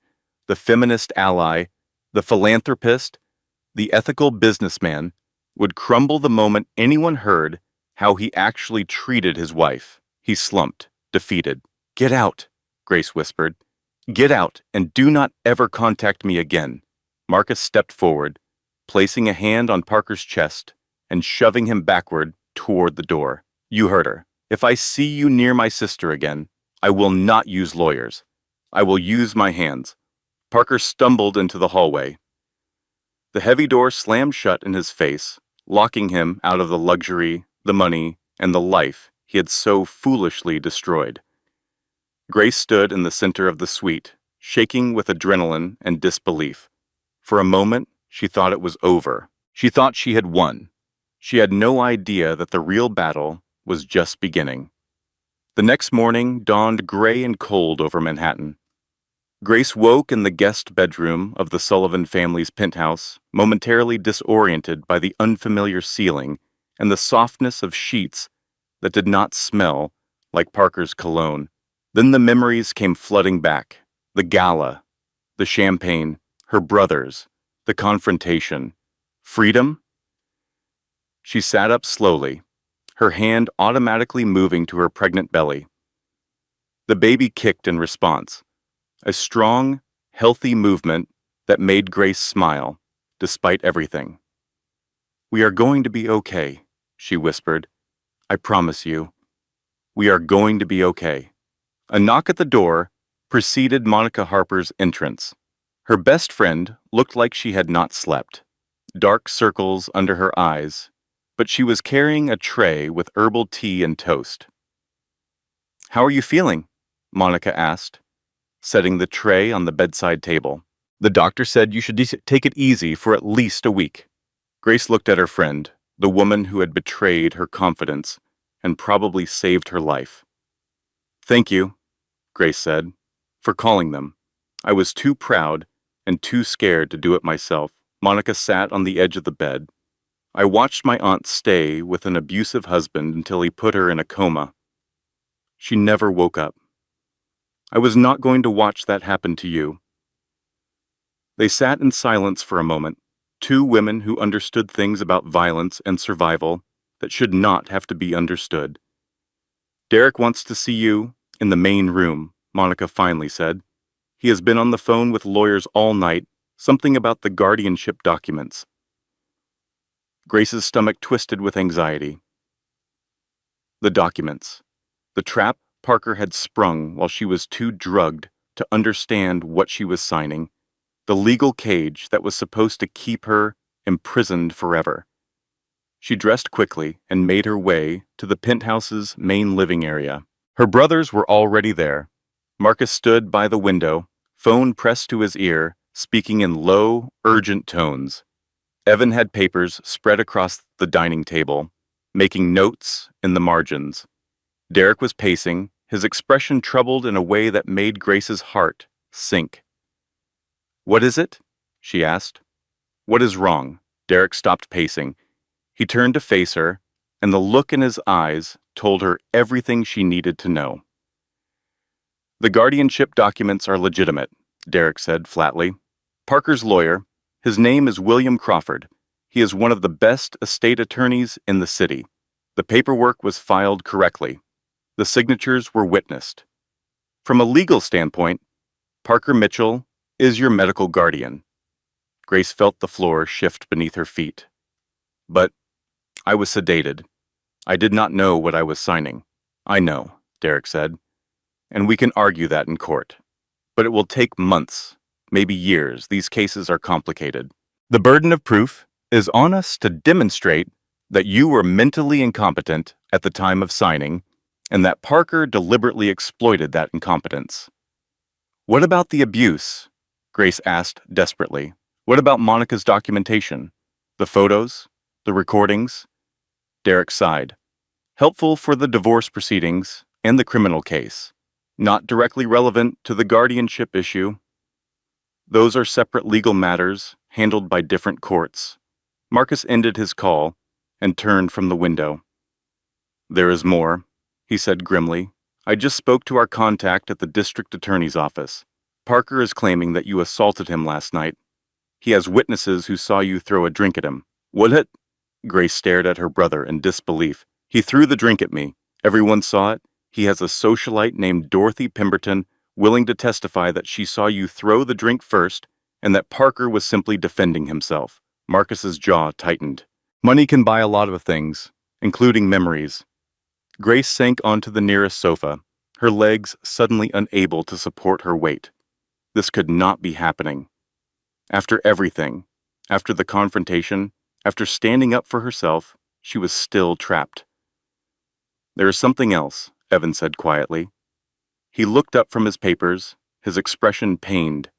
the feminist ally, the philanthropist, the ethical businessman, would crumble the moment anyone heard how he actually treated his wife. He slumped, defeated. "Get out," Grace whispered. "Get out, and do not ever contact me again." Marcus stepped forward, placing a hand on Parker's chest and shoving him backward toward the door. "You heard her. If I see you near my sister again, I will not use lawyers. I will use my hands." Parker stumbled into the hallway. The heavy door slammed shut in his face, locking him out of the luxury, the money, and the life he had so foolishly destroyed. Grace stood in the center of the suite, shaking with adrenaline and disbelief. For a moment, she thought it was over. She thought she had won. She had no idea that the real battle was just beginning. The next morning dawned gray and cold over Manhattan. Grace woke in the guest bedroom of the Sullivan family's penthouse, momentarily disoriented by the unfamiliar ceiling and the softness of sheets that did not smell like Parker's cologne. Then the memories came flooding back. The gala, the champagne, her brothers, the confrontation. Freedom? She sat up slowly, her hand automatically moving to her pregnant belly. The baby kicked in response, a strong, healthy movement that made Grace smile, despite everything. "We are going to be okay," she whispered. "I promise you. We are going to be okay." A knock at the door preceded Monica Harper's entrance. Her best friend looked like she had not slept, dark circles under her eyes, but she was carrying a tray with herbal tea and toast. "How are you feeling?" Monica asked, setting the tray on the bedside table. "The doctor said you should take it easy for at least a week." Grace looked at her friend, the woman who had betrayed her confidence and probably saved her life. "Thank you," Grace said, "for calling them. I was too proud and too scared to do it myself." Monica sat on the edge of the bed. "I watched my aunt stay with an abusive husband until he put her in a coma. She never woke up. I was not going to watch that happen to you." They sat in silence for a moment, two women who understood things about violence and survival that should not have to be understood. "Derek wants to see you in the main room," Monica finally said. "He has been on the phone with lawyers all night, something about the guardianship documents." Grace's stomach twisted with anxiety. The documents. The trap Parker had sprung while she was too drugged to understand what she was signing. The legal cage that was supposed to keep her imprisoned forever. She dressed quickly and made her way to the penthouse's main living area. Her brothers were already there. Marcus stood by the window, phone pressed to his ear, speaking in low, urgent tones. Evan had papers spread across the dining table, making notes in the margins. Derek was pacing, his expression troubled in a way that made Grace's heart sink. "What is it?" she asked. "What is wrong?" Derek stopped pacing. He turned to face her, and the look in his eyes told her everything she needed to know. "The guardianship documents are legitimate," Derek said flatly. "Parker's lawyer, his name is William Crawford. He is one of the best estate attorneys in the city. The paperwork was filed correctly. The signatures were witnessed. From a legal standpoint, Parker Mitchell is your medical guardian." Grace felt the floor shift beneath her feet. "But I was sedated. I did not know what I was signing." "I know," Derek said, "and we can argue that in court. But it will take months, maybe years. These cases are complicated. The burden of proof is on us to demonstrate that you were mentally incompetent at the time of signing, and that Parker deliberately exploited that incompetence. What about the abuse? Grace asked desperately. What about Monica's documentation? The photos? The recordings? Derek sighed. Helpful for the divorce proceedings and the criminal case. Not directly relevant to the guardianship issue. Those are separate legal matters handled by different courts. Marcus ended his call and turned from the window. There is more, he said grimly. I just spoke to our contact at the district attorney's office. Parker is claiming that you assaulted him last night. He has witnesses who saw you throw a drink at him. What it? Grace stared at her brother in disbelief. He threw the drink at me. Everyone saw it. He has a socialite named Dorothy Pemberton willing to testify that she saw you throw the drink first and that Parker was simply defending himself. Marcus's jaw tightened. Money can buy a lot of things, including memories. Grace sank onto the nearest sofa, her legs suddenly unable to support her weight. This could not be happening. After everything, after the confrontation, after standing up for herself, she was still trapped. There is something else, Evan said quietly. He looked up from his papers, his expression pained.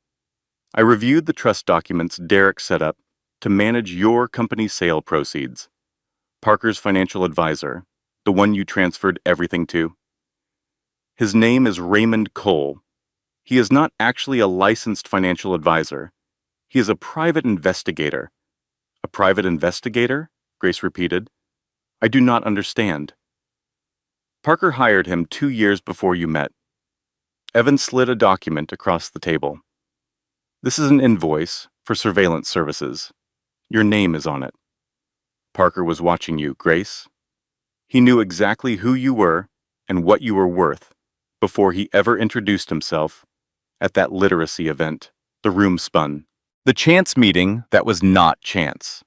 I reviewed the trust documents Derek set up to manage your company's sale proceeds. Parker's financial advisor, the one you transferred everything to. His name is Raymond Cole. He is not actually a licensed financial advisor. He is a private investigator. A private investigator? Grace repeated. I do not understand. Parker hired him 2 years before you met. Evan slid a document across the table. This is an invoice for surveillance services. Your name is on it. Parker was watching you, Grace. He knew exactly who you were and what you were worth before he ever introduced himself at that literacy event. The room spun. The chance meeting that was not chance.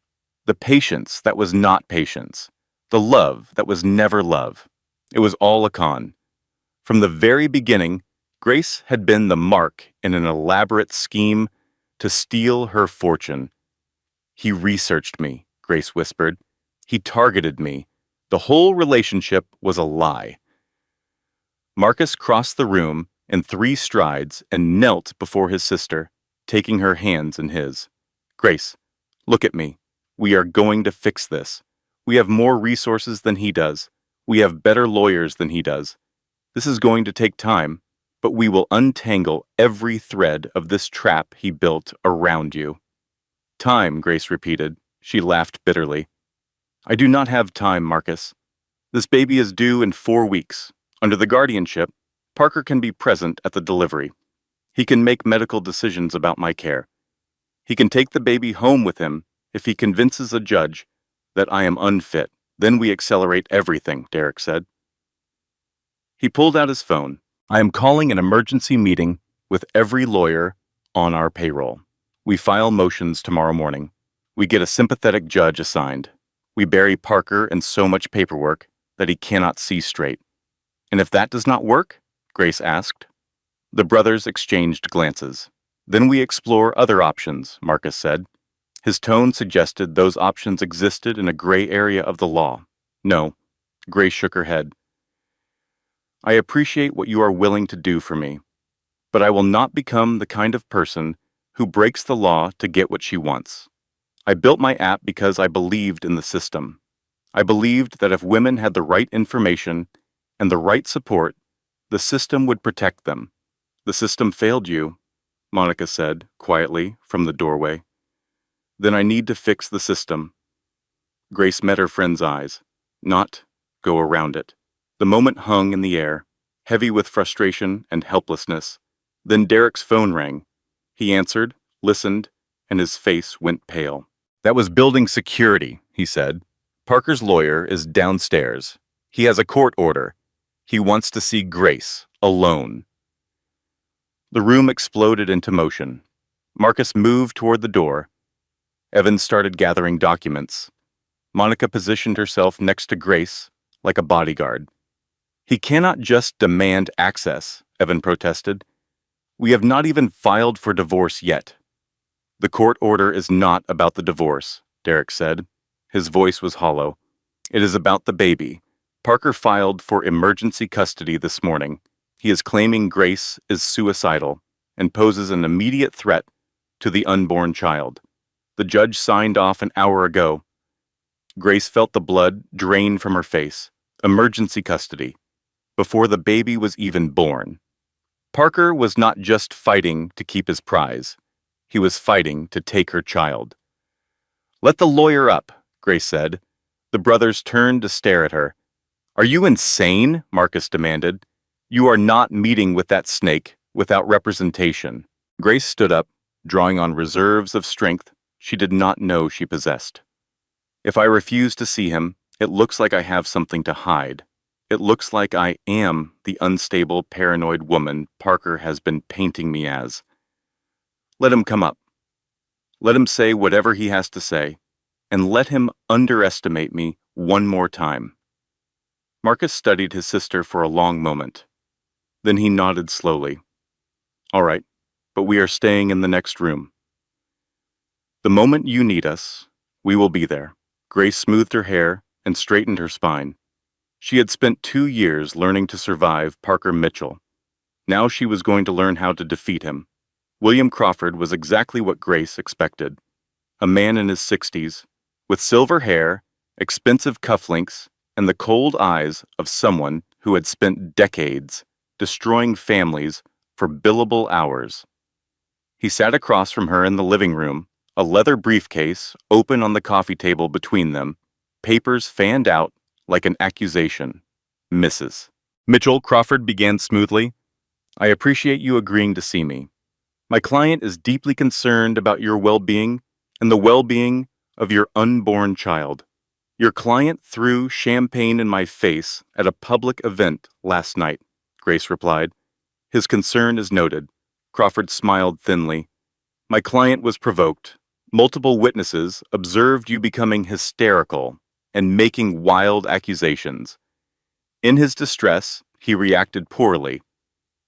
The patience that was not patience. The love that was never love. It was all a con. From the very beginning, Grace had been the mark in an elaborate scheme to steal her fortune. He researched me, Grace whispered. He targeted me. The whole relationship was a lie. Marcus crossed the room in 3 strides and knelt before his sister, taking her hands in his. Grace, look at me. We are going to fix this. We have more resources than he does. We have better lawyers than he does. This is going to take time, but we will untangle every thread of this trap he built around you. Time, Grace repeated. She laughed bitterly. I do not have time, Marcus. This baby is due in 4 weeks. Under the guardianship, Parker can be present at the delivery. He can make medical decisions about my care. He can take the baby home with him if he convinces a judge that I am unfit. Then we accelerate everything, Derek said. He pulled out his phone. I am calling an emergency meeting with every lawyer on our payroll. We file motions tomorrow morning. We get a sympathetic judge assigned. We bury Parker in so much paperwork that he cannot see straight. And if that does not work? Grace asked. The brothers exchanged glances. Then we explore other options, Marcus said. His tone suggested those options existed in a gray area of the law. No, Grace shook her head. I appreciate what you are willing to do for me, but I will not become the kind of person who breaks the law to get what she wants. I built my app because I believed in the system. I believed that if women had the right information and the right support, the system would protect them. The system failed you, Monica said quietly from the doorway. Then I need to fix the system. Grace met her friend's eyes, not go around it. The moment hung in the air, heavy with frustration and helplessness. Then Derek's phone rang. He answered, listened, and his face went pale. That was building security, he said. Parker's lawyer is downstairs. He has a court order. He wants to see Grace, alone. The room exploded into motion. Marcus moved toward the door. Evan started gathering documents. Monica positioned herself next to Grace, like a bodyguard. He cannot just demand access, Evan protested. We have not even filed for divorce yet. The court order is not about the divorce, Derek said. His voice was hollow. It is about the baby. Parker filed for emergency custody this morning. He is claiming Grace is suicidal and poses an immediate threat to the unborn child. The judge signed off an hour ago. Grace felt the blood drain from her face. Emergency custody. Before the baby was even born. Parker was not just fighting to keep his prize. He was fighting to take her child. "Let the lawyer up," Grace said. The brothers turned to stare at her. "Are you insane?" Marcus demanded. "You are not meeting with that snake without representation." Grace stood up, drawing on reserves of strength she did not know she possessed. "If I refuse to see him, it looks like I have something to hide. It looks like I am the unstable, paranoid woman Parker has been painting me as. Let him come up. Let him say whatever he has to say, and let him underestimate me one more time." Marcus studied his sister for a long moment. Then he nodded slowly. "All right, but we are staying in the next room. The moment you need us, we will be there." Grace smoothed her hair and straightened her spine. She had spent 2 years learning to survive Parker Mitchell. Now she was going to learn how to defeat him. William Crawford was exactly what Grace expected. A man in his 60s, with silver hair, expensive cufflinks, and the cold eyes of someone who had spent decades destroying families for billable hours. He sat across from her in the living room, a leather briefcase open on the coffee table between them, papers fanned out like an accusation. "Mrs. Mitchell," Crawford began smoothly, "I appreciate you agreeing to see me. My client is deeply concerned about your well-being and the well-being of your unborn child. Your client threw champagne in my face at a public event last night," Grace replied. "His concern is noted." Crawford smiled thinly. "My client was provoked. Multiple witnesses observed you becoming hysterical and making wild accusations. In his distress, he reacted poorly.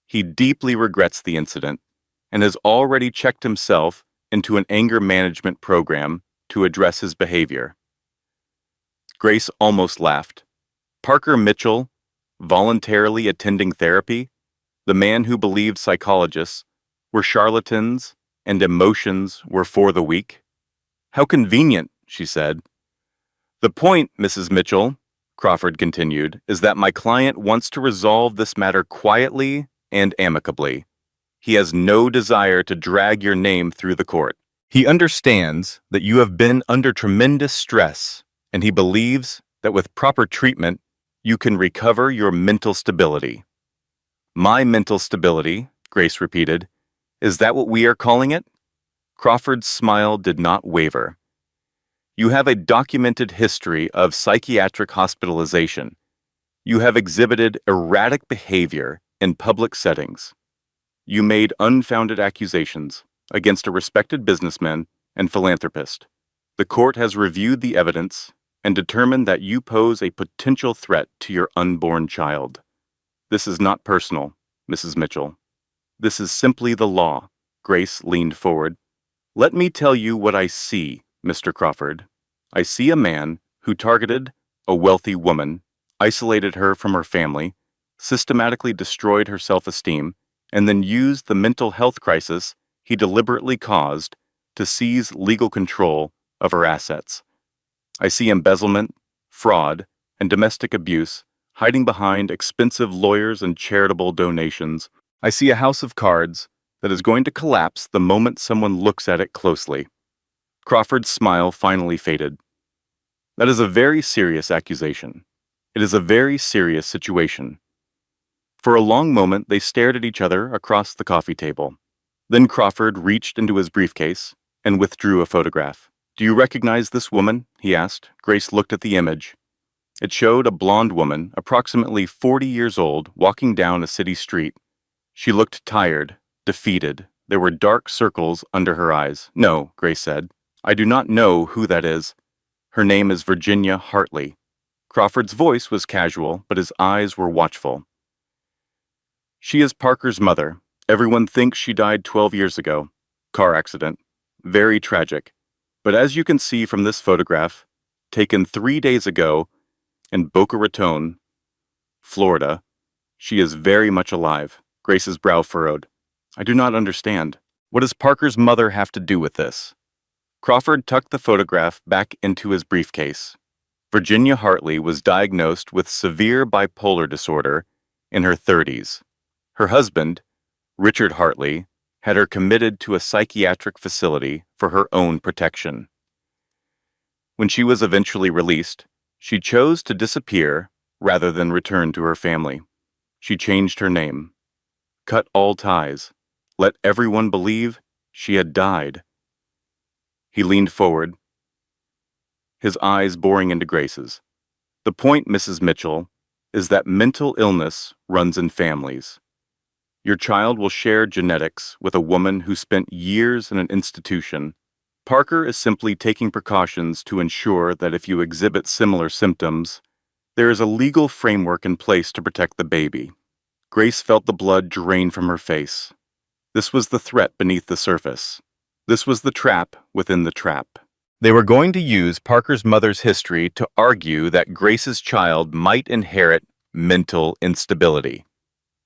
He deeply regrets the incident and has already checked himself into an anger management program to address his behavior." Grace almost laughed. Parker Mitchell, voluntarily attending therapy, the man who believed psychologists were charlatans and emotions were for the weak? "How convenient," she said. "The point, Mrs. Mitchell," Crawford continued, "is that my client wants to resolve this matter quietly and amicably. He has no desire to drag your name through the court. He understands that you have been under tremendous stress, and he believes that with proper treatment, you can recover your mental stability." "My mental stability," Grace repeated. "Is that what we are calling it?" Crawford's smile did not waver. "You have a documented history of psychiatric hospitalization. You have exhibited erratic behavior in public settings. You made unfounded accusations against a respected businessman and philanthropist. The court has reviewed the evidence and determined that you pose a potential threat to your unborn child. This is not personal, Mrs. Mitchell. This is simply the law." Grace leaned forward. "Let me tell you what I see, Mr. Crawford. I see a man who targeted a wealthy woman, isolated her from her family, systematically destroyed her self-esteem, and then used the mental health crisis he deliberately caused to seize legal control of her assets. I see embezzlement, fraud, and domestic abuse hiding behind expensive lawyers and charitable donations. I see a house of cards that is going to collapse the moment someone looks at it closely." Crawford's smile finally faded. "That is a very serious accusation. It is a very serious situation." For a long moment, they stared at each other across the coffee table. Then Crawford reached into his briefcase and withdrew a photograph. "Do you recognize this woman?" he asked. Grace looked at the image. It showed a blonde woman, approximately 40 years old, walking down a city street. She looked tired, defeated. There were dark circles under her eyes. "No," Grace said. "I do not know who that is. Her name is Virginia Hartley." Crawford's voice was casual, but his eyes were watchful. "She is Parker's mother. Everyone thinks she died 12 years ago. Car accident. Very tragic. But as you can see from this photograph, taken 3 days ago, in Boca Raton, Florida. She is very much alive. Grace's brow furrowed. I do not understand. What does Parker's mother have to do with this? Crawford tucked the photograph back into his briefcase. Virginia Hartley was diagnosed with severe bipolar disorder in her 30s. Her husband, Richard Hartley, had her committed to a psychiatric facility for her own protection. When she was eventually released, she chose to disappear rather than return to her family. She changed her name, cut all ties, let everyone believe she had died. He leaned forward, his eyes boring into Grace's. The point, Mrs. Mitchell, is that mental illness runs in families. Your child will share genetics with a woman who spent years in an institution. Parker is simply taking precautions to ensure that if you exhibit similar symptoms, there is a legal framework in place to protect the baby. Grace felt the blood drain from her face. This was the threat beneath the surface. This was the trap within the trap. They were going to use Parker's mother's history to argue that Grace's child might inherit mental instability.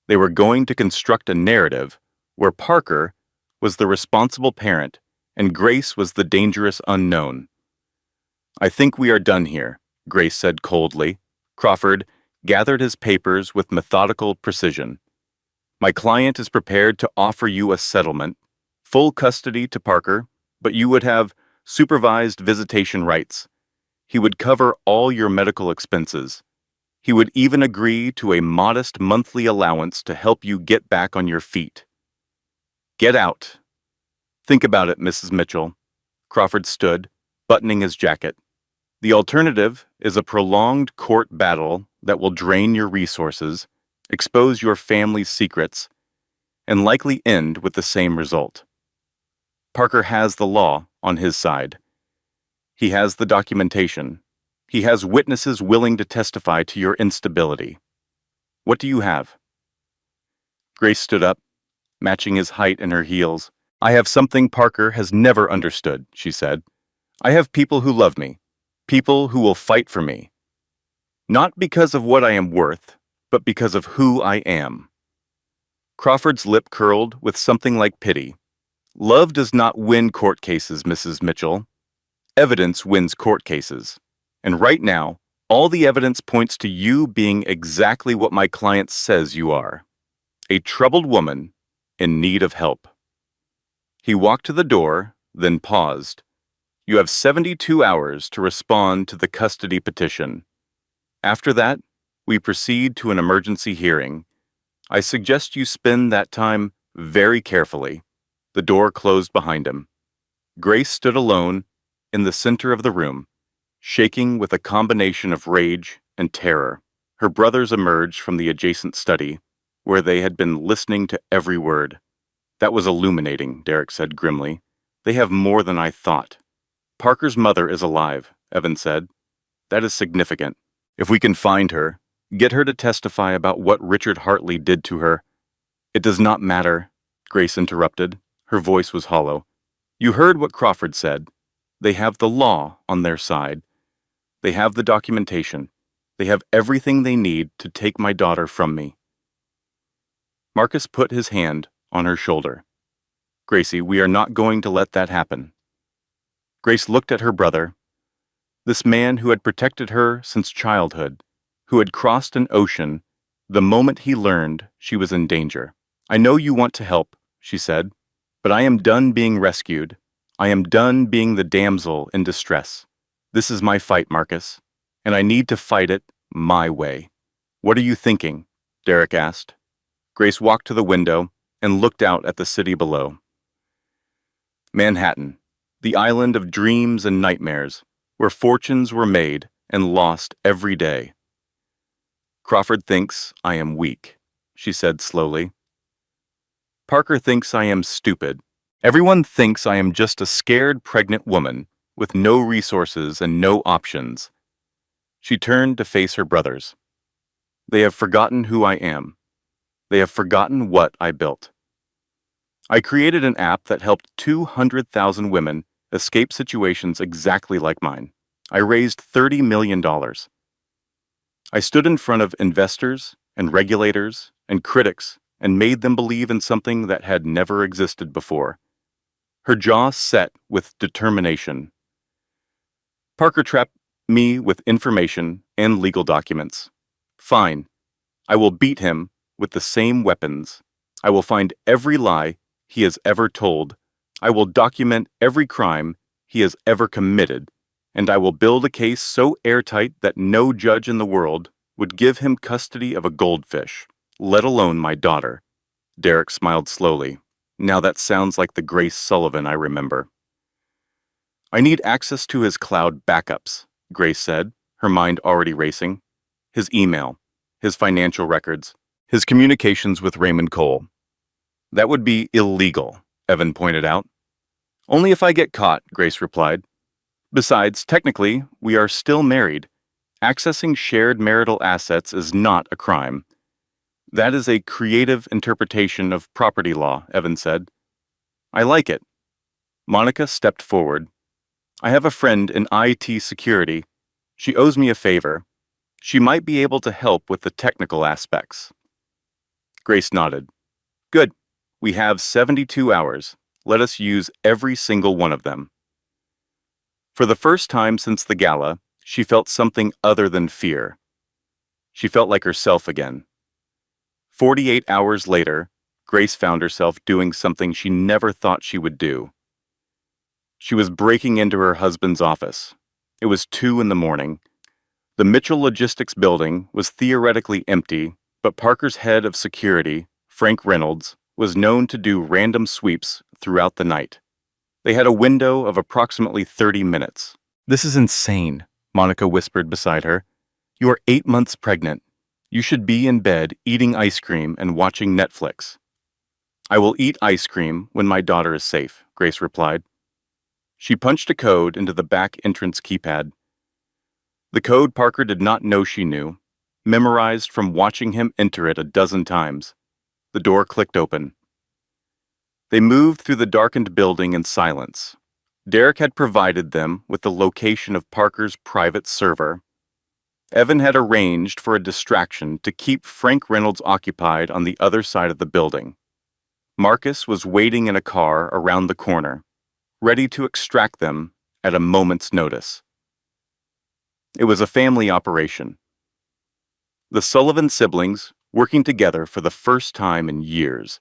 They were going to construct a narrative where Parker was the responsible parent and Grace was the dangerous unknown. I think we are done here, Grace said coldly. Crawford gathered his papers with methodical precision. My client is prepared to offer you a settlement, full custody to Parker, but you would have supervised visitation rights. He would cover all your medical expenses. He would even agree to a modest monthly allowance to help you get back on your feet. Get out. Think about it, Mrs. Mitchell. Crawford stood, buttoning his jacket. The alternative is a prolonged court battle that will drain your resources, expose your family's secrets, and likely end with the same result. Parker has the law on his side. He has the documentation. He has witnesses willing to testify to your instability. What do you have? Grace stood up, matching his height and her heels. I have something Parker has never understood, she said. I have people who love me, people who will fight for me. Not because of what I am worth, but because of who I am. Crawford's lip curled with something like pity. Love does not win court cases, Mrs. Mitchell. Evidence wins court cases. And right now, all the evidence points to you being exactly what my client says you are. A troubled woman in need of help. He walked to the door, then paused. You have 72 hours to respond to the custody petition. After that, we proceed to an emergency hearing. I suggest you spend that time very carefully. The door closed behind him. Grace stood alone in the center of the room, shaking with a combination of rage and terror. Her brothers emerged from the adjacent study, where they had been listening to every word. That was illuminating, Derek said grimly. They have more than I thought. Parker's mother is alive, Evan said. That is significant. If we can find her, get her to testify about what Richard Hartley did to her. It does not matter, Grace interrupted. Her voice was hollow. You heard what Crawford said. They have the law on their side. They have the documentation. They have everything they need to take my daughter from me. Marcus put his hand on her shoulder. Gracie, we are not going to let that happen. Grace looked at her brother, this man who had protected her since childhood, who had crossed an ocean the moment he learned she was in danger. I know you want to help, she said, but I am done being rescued. I am done being the damsel in distress. This is my fight, Marcus, and I need to fight it my way. What are you thinking? Derek asked. Grace walked to the window and looked out at the city below. Manhattan, the island of dreams and nightmares, where fortunes were made and lost every day. Crawford thinks I am weak, she said slowly. Parker thinks I am stupid. Everyone thinks I am just a scared pregnant woman with no resources and no options. She turned to face her brothers. They have forgotten who I am. They have forgotten what I built. I created an app that helped 200,000 women escape situations exactly like mine. I raised $30 million. I stood in front of investors and regulators and critics and made them believe in something that had never existed before. Her jaw set with determination. Parker trapped me with information and legal documents. Fine. I will beat him with the same weapons. I will find every lie he has ever told. I will document every crime he has ever committed, and I will build a case so airtight that no judge in the world would give him custody of a goldfish, let alone my daughter. Derek smiled slowly. Now that sounds like the Grace Sullivan I remember. I need access to his cloud backups, Grace said, her mind already racing. His email, his financial records, his communications with Raymond Cole. That would be illegal, Evan pointed out. Only if I get caught, Grace replied. Besides, technically, we are still married. Accessing shared marital assets is not a crime. That is a creative interpretation of property law, Evan said. I like it. Monica stepped forward. I have a friend in IT security. She owes me a favor. She might be able to help with the technical aspects. Grace nodded. Good. We have 72 hours. Let us use every single one of them. For the first time since the gala, she felt something other than fear. She felt like herself again. 48 hours later, Grace found herself doing something she never thought she would do. She was breaking into her husband's office. It was 2 a.m. The Mitchell Logistics building was theoretically empty, but Parker's head of security, Frank Reynolds, was known to do random sweeps throughout the night. They had a window of approximately 30 minutes. This is insane, Monica whispered beside her. You are 8 months pregnant. You should be in bed eating ice cream and watching Netflix. I will eat ice cream when my daughter is safe, Grace replied. She punched a code into the back entrance keypad. The code Parker did not know she knew, memorized from watching him enter it a dozen times. The door clicked open. They moved through the darkened building in silence. Derek had provided them with the location of Parker's private server. Evan had arranged for a distraction to keep Frank Reynolds occupied on the other side of the building. Marcus was waiting in a car around the corner, ready to extract them at a moment's notice. It was a family operation. The Sullivan siblings working together for the first time in years.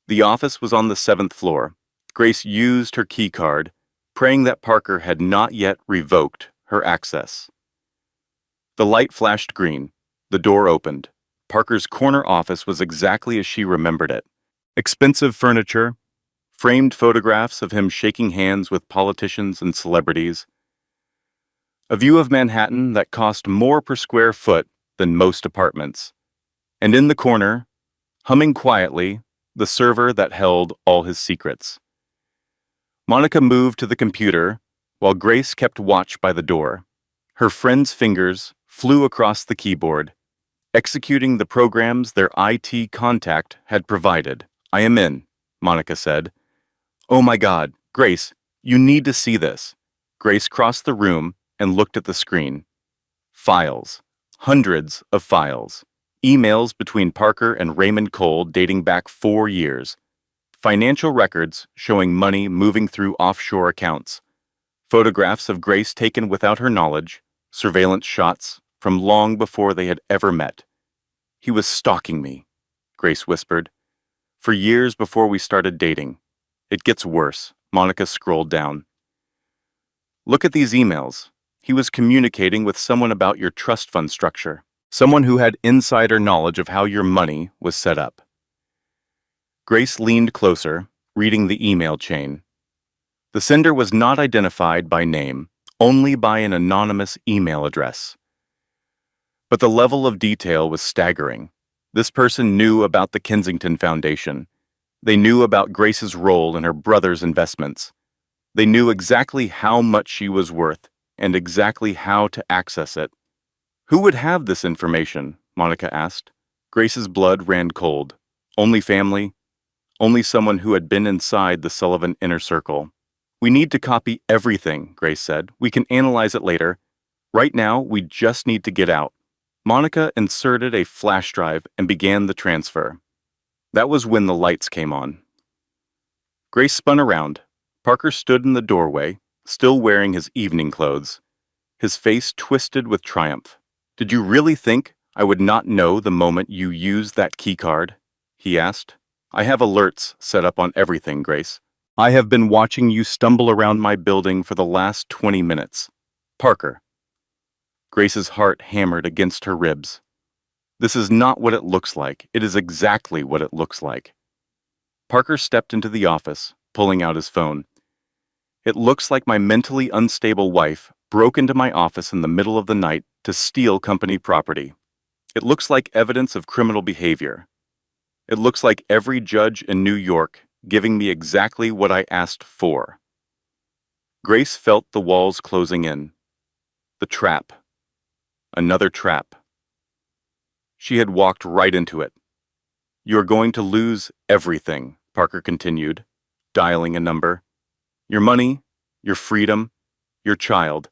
The office was on the 7th floor. Grace used her key card, praying that Parker had not yet revoked her access. The light flashed green. The door opened. Parker's corner office was exactly as she remembered it. Expensive furniture, framed photographs of him shaking hands with politicians and celebrities. A view of Manhattan that cost more per square foot than most apartments. And in the corner, humming quietly, the server that held all his secrets. Monica moved to the computer while Grace kept watch by the door. Her friend's fingers flew across the keyboard, executing the programs their IT contact had provided. I am in, Monica said. Oh my God, Grace, you need to see this. Grace crossed the room and looked at the screen. Files. Hundreds of files. Emails between Parker and Raymond Cole dating back 4 years. Financial records showing money moving through offshore accounts. Photographs of Grace taken without her knowledge. Surveillance shots from long before they had ever met. He was stalking me, Grace whispered. For years before we started dating. It gets worse. Monica scrolled down. Look at these emails. He was communicating with someone about your trust fund structure. Someone who had insider knowledge of how your money was set up. Grace leaned closer, reading the email chain. The sender was not identified by name, only by an anonymous email address. But the level of detail was staggering. This person knew about the Kensington Foundation. They knew about Grace's role in her brother's investments. They knew exactly how much she was worth and exactly how to access it. Who would have this information? Monica asked. Grace's blood ran cold. Only family? Only someone who had been inside the Sullivan inner circle. We need to copy everything, Grace said. We can analyze it later. Right now, we just need to get out. Monica inserted a flash drive and began the transfer. That was when the lights came on. Grace spun around. Parker stood in the doorway, still wearing his evening clothes, his face twisted with triumph. "Did you really think I would not know the moment you used that keycard?" he asked. "I have alerts set up on everything, Grace. I have been watching you stumble around my building for the last 20 minutes. Parker." Grace's heart hammered against her ribs. "This is not what it looks like. It is exactly what it looks like." Parker stepped into the office, pulling out his phone. "It looks like my mentally unstable wife broke into my office in the middle of the night to steal company property. It looks like evidence of criminal behavior. It looks like every judge in New York giving me exactly what I asked for." Grace felt the walls closing in. The trap. Another trap. She had walked right into it. "You are going to lose everything," Parker continued, dialing a number. "Your money, your freedom, your child.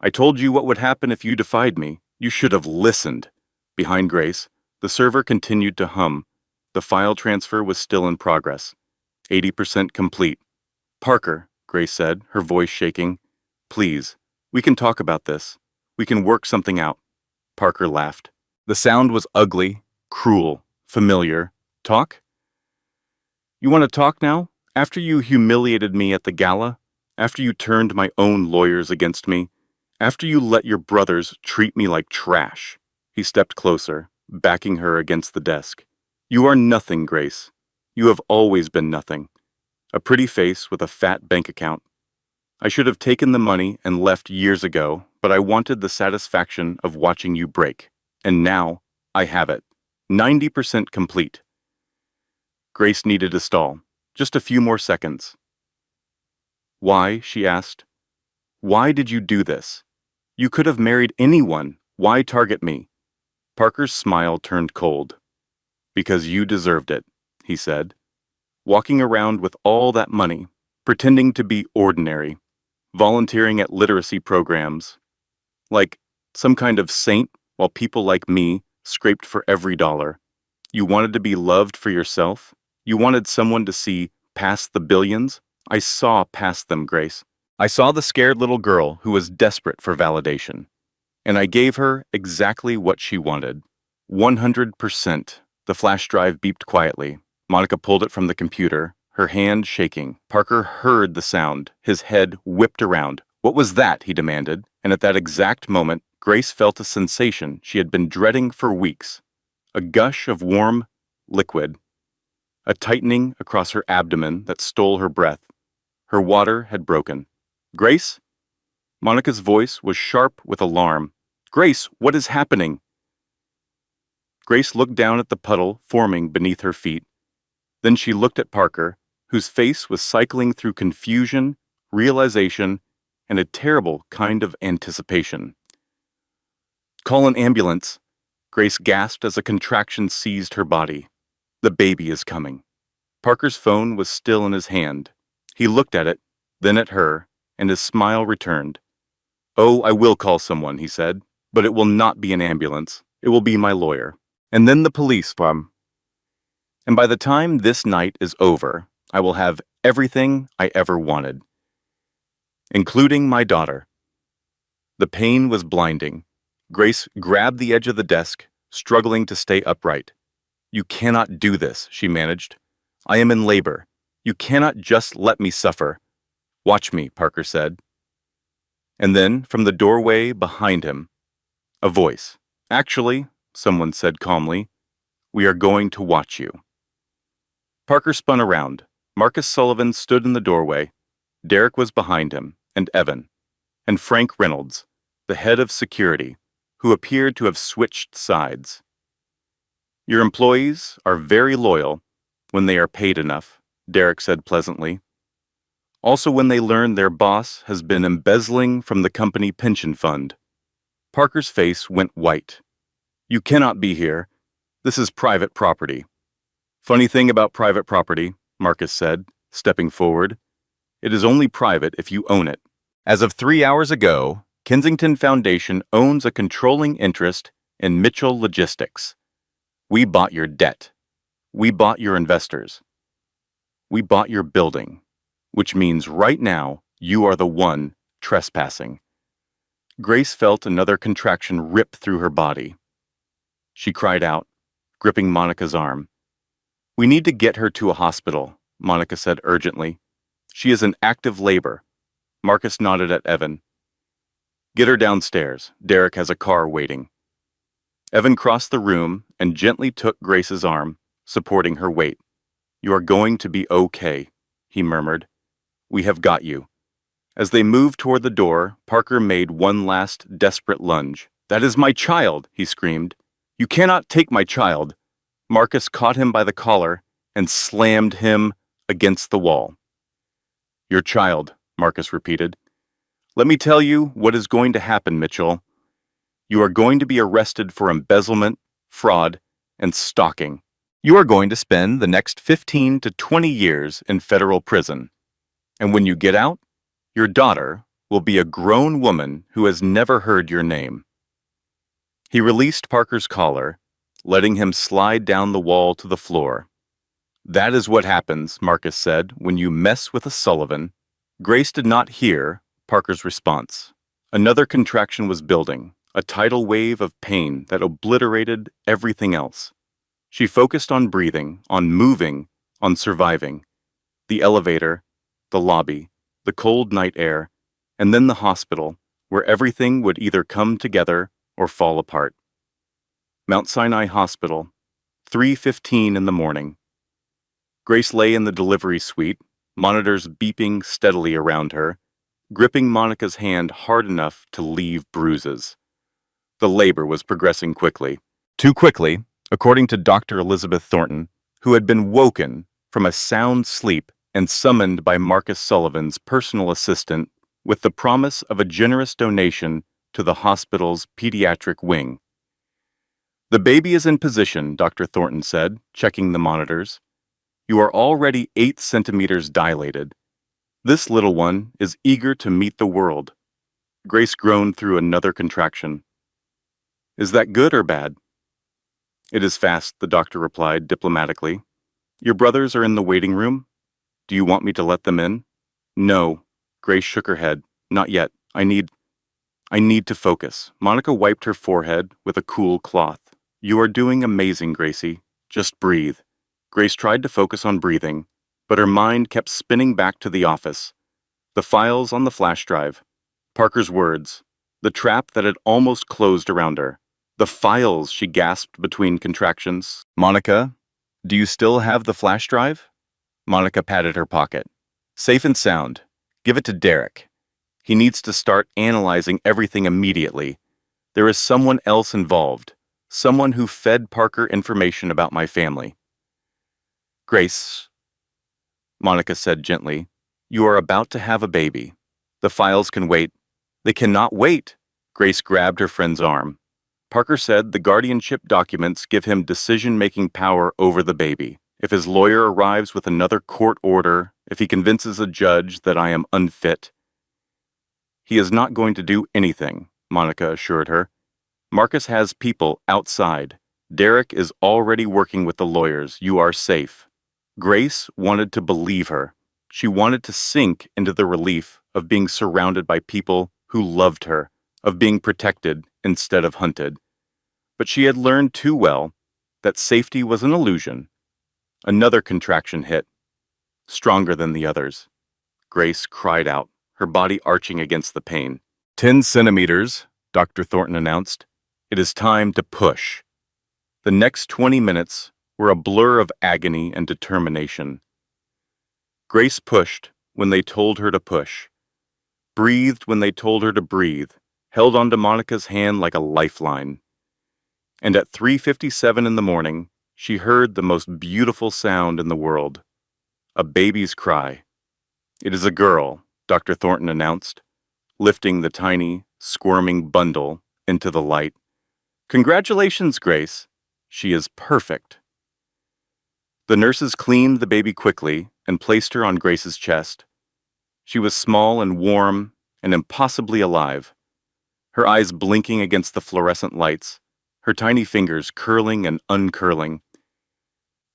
I told you what would happen if you defied me. You should have listened." Behind Grace, the server continued to hum. The file transfer was still in progress. 80% complete. "Parker," Grace said, her voice shaking. "Please, we can talk about this. We can work something out." Parker laughed. The sound was ugly, cruel, familiar. "Talk? You want to talk now? After you humiliated me at the gala? After you turned my own lawyers against me? After you let your brothers treat me like trash?" He stepped closer, backing her against the desk. "You are nothing, Grace. You have always been nothing. A pretty face with a fat bank account. I should have taken the money and left years ago, but I wanted the satisfaction of watching you break. And now, I have it. 90% complete." Grace needed a stall. Just a few more seconds. "Why?" she asked. "Why did you do this? You could have married anyone. Why target me?" Parker's smile turned cold. "Because you deserved it," he said. "Walking around with all that money, pretending to be ordinary, volunteering at literacy programs, like some kind of saint while people like me scraped for every dollar. You wanted to be loved for yourself? You wanted someone to see past the billions? I saw past them, Grace. I saw the scared little girl who was desperate for validation. And I gave her exactly what she wanted. 100%. The flash drive beeped quietly. Monica pulled it from the computer, her hand shaking. Parker heard the sound. His head whipped around. "What was that?" he demanded. And at that exact moment, Grace felt a sensation she had been dreading for weeks. A gush of warm liquid. A tightening across her abdomen that stole her breath. Her water had broken. "Grace?" Monica's voice was sharp with alarm. "Grace, what is happening?" Grace looked down at the puddle forming beneath her feet. Then she looked at Parker, whose face was cycling through confusion, realization, and a terrible kind of anticipation. "Call an ambulance," Grace gasped as a contraction seized her body. "The baby is coming." Parker's phone was still in his hand. He looked at it, then at her, and his smile returned. "Oh, I will call someone," he said, "but it will not be an ambulance. It will be my lawyer. And then the police come. And by the time this night is over, I will have everything I ever wanted, including my daughter." The pain was blinding. Grace grabbed the edge of the desk, struggling to stay upright. "You cannot do this," she managed. "I am in labor. You cannot just let me suffer." "Watch me," Parker said. And then, from the doorway behind him, a voice. "Actually," someone said calmly, "we are going to watch you." Parker spun around. Marcus Sullivan stood in the doorway. Derek was behind him, and Evan, and Frank Reynolds, the head of security, who appeared to have switched sides. "Your employees are very loyal when they are paid enough," Derek said pleasantly. "Also when they learn their boss has been embezzling from the company pension fund." Parker's face went white. "You cannot be here. This is private property." "Funny thing about private property," Marcus said, stepping forward. "It is only private if you own it. As of 3 hours ago, Kensington Foundation owns a controlling interest in Mitchell Logistics. We bought your debt. We bought your investors. We bought your building, which means right now you are the one trespassing. Grace felt another contraction rip through her body. She cried out, gripping Monica's arm. We need to get her to a hospital, Monica said urgently. She is in active labor. Marcus nodded at Evan. Get her downstairs. Derek has a car waiting. Evan crossed the room and gently took Grace's arm, supporting her weight. You are going to be okay, he murmured. We have got you. As they moved toward the door, Parker made one last desperate lunge. That is my child, he screamed. You cannot take my child. Marcus caught him by the collar and slammed him against the wall. Your child, Marcus repeated. Let me tell you what is going to happen, Mitchell. You are going to be arrested for embezzlement, fraud, and stalking. You are going to spend the next 15 to 20 years in federal prison. And when you get out, your daughter will be a grown woman who has never heard your name. He released Parker's collar, letting him slide down the wall to the floor. That is what happens, Marcus said, when you mess with a Sullivan. Grace did not hear Parker's response. Another contraction was building, a tidal wave of pain that obliterated everything else. She focused on breathing, on moving, on surviving. The elevator, the lobby, the cold night air, and then the hospital, where everything would either come together or fall apart. Mount Sinai Hospital, 3:15 in the morning. Grace lay in the delivery suite, monitors beeping steadily around her, gripping Monica's hand hard enough to leave bruises. The labor was progressing quickly. Too quickly, according to Dr. Elizabeth Thornton, who had been woken from a sound sleep and summoned by Marcus Sullivan's personal assistant with the promise of a generous donation to the hospital's pediatric wing. The baby is in position, Dr. Thornton said, checking the monitors. You are already 8 centimeters dilated. This little one is eager to meet the world. Grace groaned through another contraction. Is that good or bad? It is fast, the doctor replied diplomatically. Your brothers are in the waiting room? Do you want me to let them in? No. Grace shook her head. Not yet. I need to focus. Monica wiped her forehead with a cool cloth. You are doing amazing, Gracie. Just breathe. Grace tried to focus on breathing, but her mind kept spinning back to the office. The files on the flash drive. Parker's words. The trap that had almost closed around her. The files, she gasped between contractions. Monica, do you still have the flash drive? Monica patted her pocket. Safe and sound. Give it to Derek. He needs to start analyzing everything immediately. There is someone else involved. Someone who fed Parker information about my family. Grace, Monica said gently, you are about to have a baby. The files can wait. They cannot wait. Grace grabbed her friend's arm. Parker said the guardianship documents give him decision-making power over the baby. If his lawyer arrives with another court order, if he convinces a judge that I am unfit. He is not going to do anything, Monica assured her. Marcus has people outside. Derek is already working with the lawyers. You are safe. Grace wanted to believe her. She wanted to sink into the relief of being surrounded by people who loved her, of being protected instead of hunted. But she had learned too well that safety was an illusion. Another contraction hit, stronger than the others. Grace cried out, her body arching against the pain. 10 centimeters, Dr. Thornton announced. It is time to push. The next 20 minutes were a blur of agony and determination. Grace pushed when they told her to push, breathed when they told her to breathe, held onto Monica's hand like a lifeline. And at 3:57 in the morning, she heard the most beautiful sound in the world, a baby's cry. It is a girl, Dr. Thornton announced, lifting the tiny, squirming bundle into the light. Congratulations, Grace. She is perfect. The nurses cleaned the baby quickly and placed her on Grace's chest. She was small and warm and impossibly alive, her eyes blinking against the fluorescent lights, her tiny fingers curling and uncurling.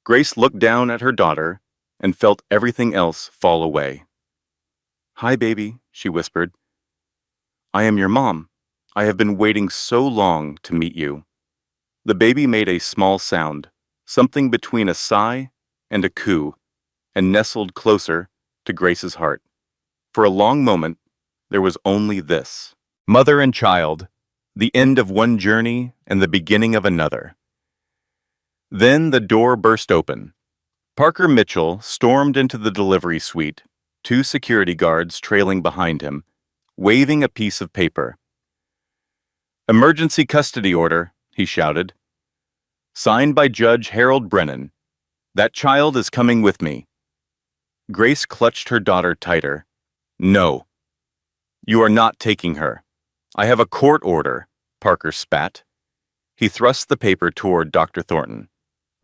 Grace looked down at her daughter and felt everything else fall away. "Hi, baby," she whispered. "I am your mom. I have been waiting so long to meet you." The baby made a small sound, something between a sigh and a coo, and nestled closer to Grace's heart. For a long moment, there was only this: mother and child, the end of one journey and the beginning of another. Then the door burst open. Parker Mitchell stormed into the delivery suite, two security guards trailing behind him, waving a piece of paper. "Emergency custody order," he shouted. "Signed by Judge Harold Brennan. That child is coming with me." Grace clutched her daughter tighter. "No. You are not taking her. I have a court order," Parker spat. He thrust the paper toward Dr. Thornton.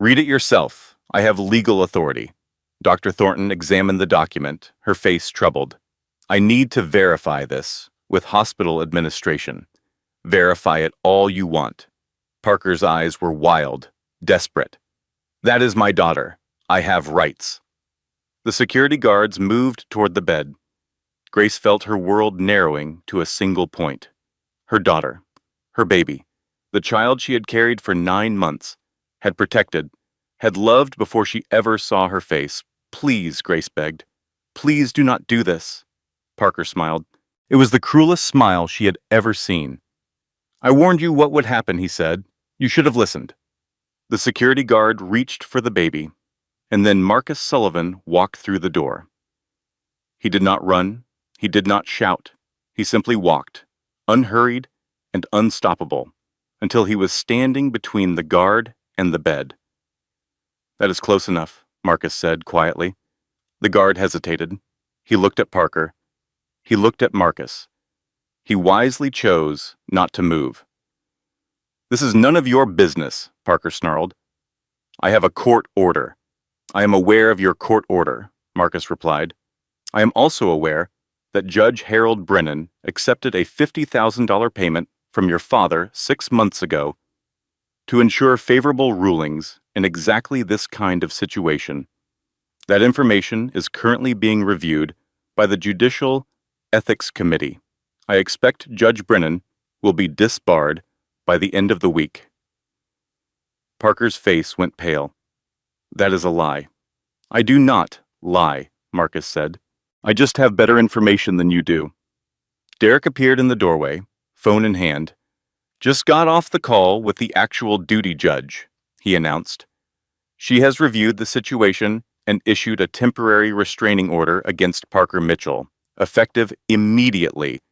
"Read it yourself. I have legal authority." Dr. Thornton examined the document, her face troubled. "I need to verify this with hospital administration. Verify it all you want." Parker's eyes were wild, desperate. "That is my daughter. I have rights." The security guards moved toward the bed. Grace felt her world narrowing to a single point. Her daughter, her baby, the child she had carried for 9 months, had protected, had loved before she ever saw her face. "Please," Grace begged. "Please do not do this." Parker smiled. It was the cruelest smile she had ever seen. "I warned you what would happen," he said. "You should have listened." The security guard reached for the baby, and then Marcus Sullivan walked through the door. He did not run, he did not shout. He simply walked, unhurried and unstoppable, until he was standing between the guard and the bed. "That is close enough," Marcus said quietly. The guard hesitated. He looked at Parker. He looked at Marcus. He wisely chose not to move. "This is none of your business," Parker snarled. "I have a court order." "I am aware of your court order," Marcus replied. "I am also aware that Judge Harold Brennan accepted a $50,000 payment from your father 6 months ago to ensure favorable rulings in exactly this kind of situation. That information is currently being reviewed by the Judicial Ethics Committee. I expect Judge Brennan will be disbarred by the end of the week." Parker's face went pale. "That is a lie." "I do not lie," Marcus said. "I just have better information than you do." Derek appeared in the doorway, phone in hand. "Just got off the call with the actual duty judge," he announced. "She has reviewed the situation and issued a temporary restraining order against Parker Mitchell, effective immediately.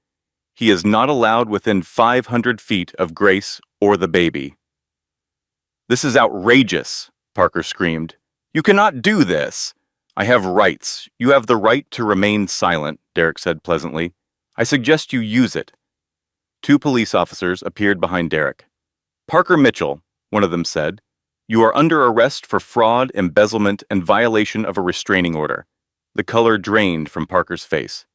He is not allowed within 500 feet of Grace or the baby." "This is outrageous," Parker screamed. "You cannot do this." "I have rights. You have the right to remain silent," Derek said pleasantly. "I suggest you use it." 2 police officers appeared behind Derek. "Parker Mitchell," one of them said, "you are under arrest for fraud, embezzlement, and violation of a restraining order." The color drained from Parker's face.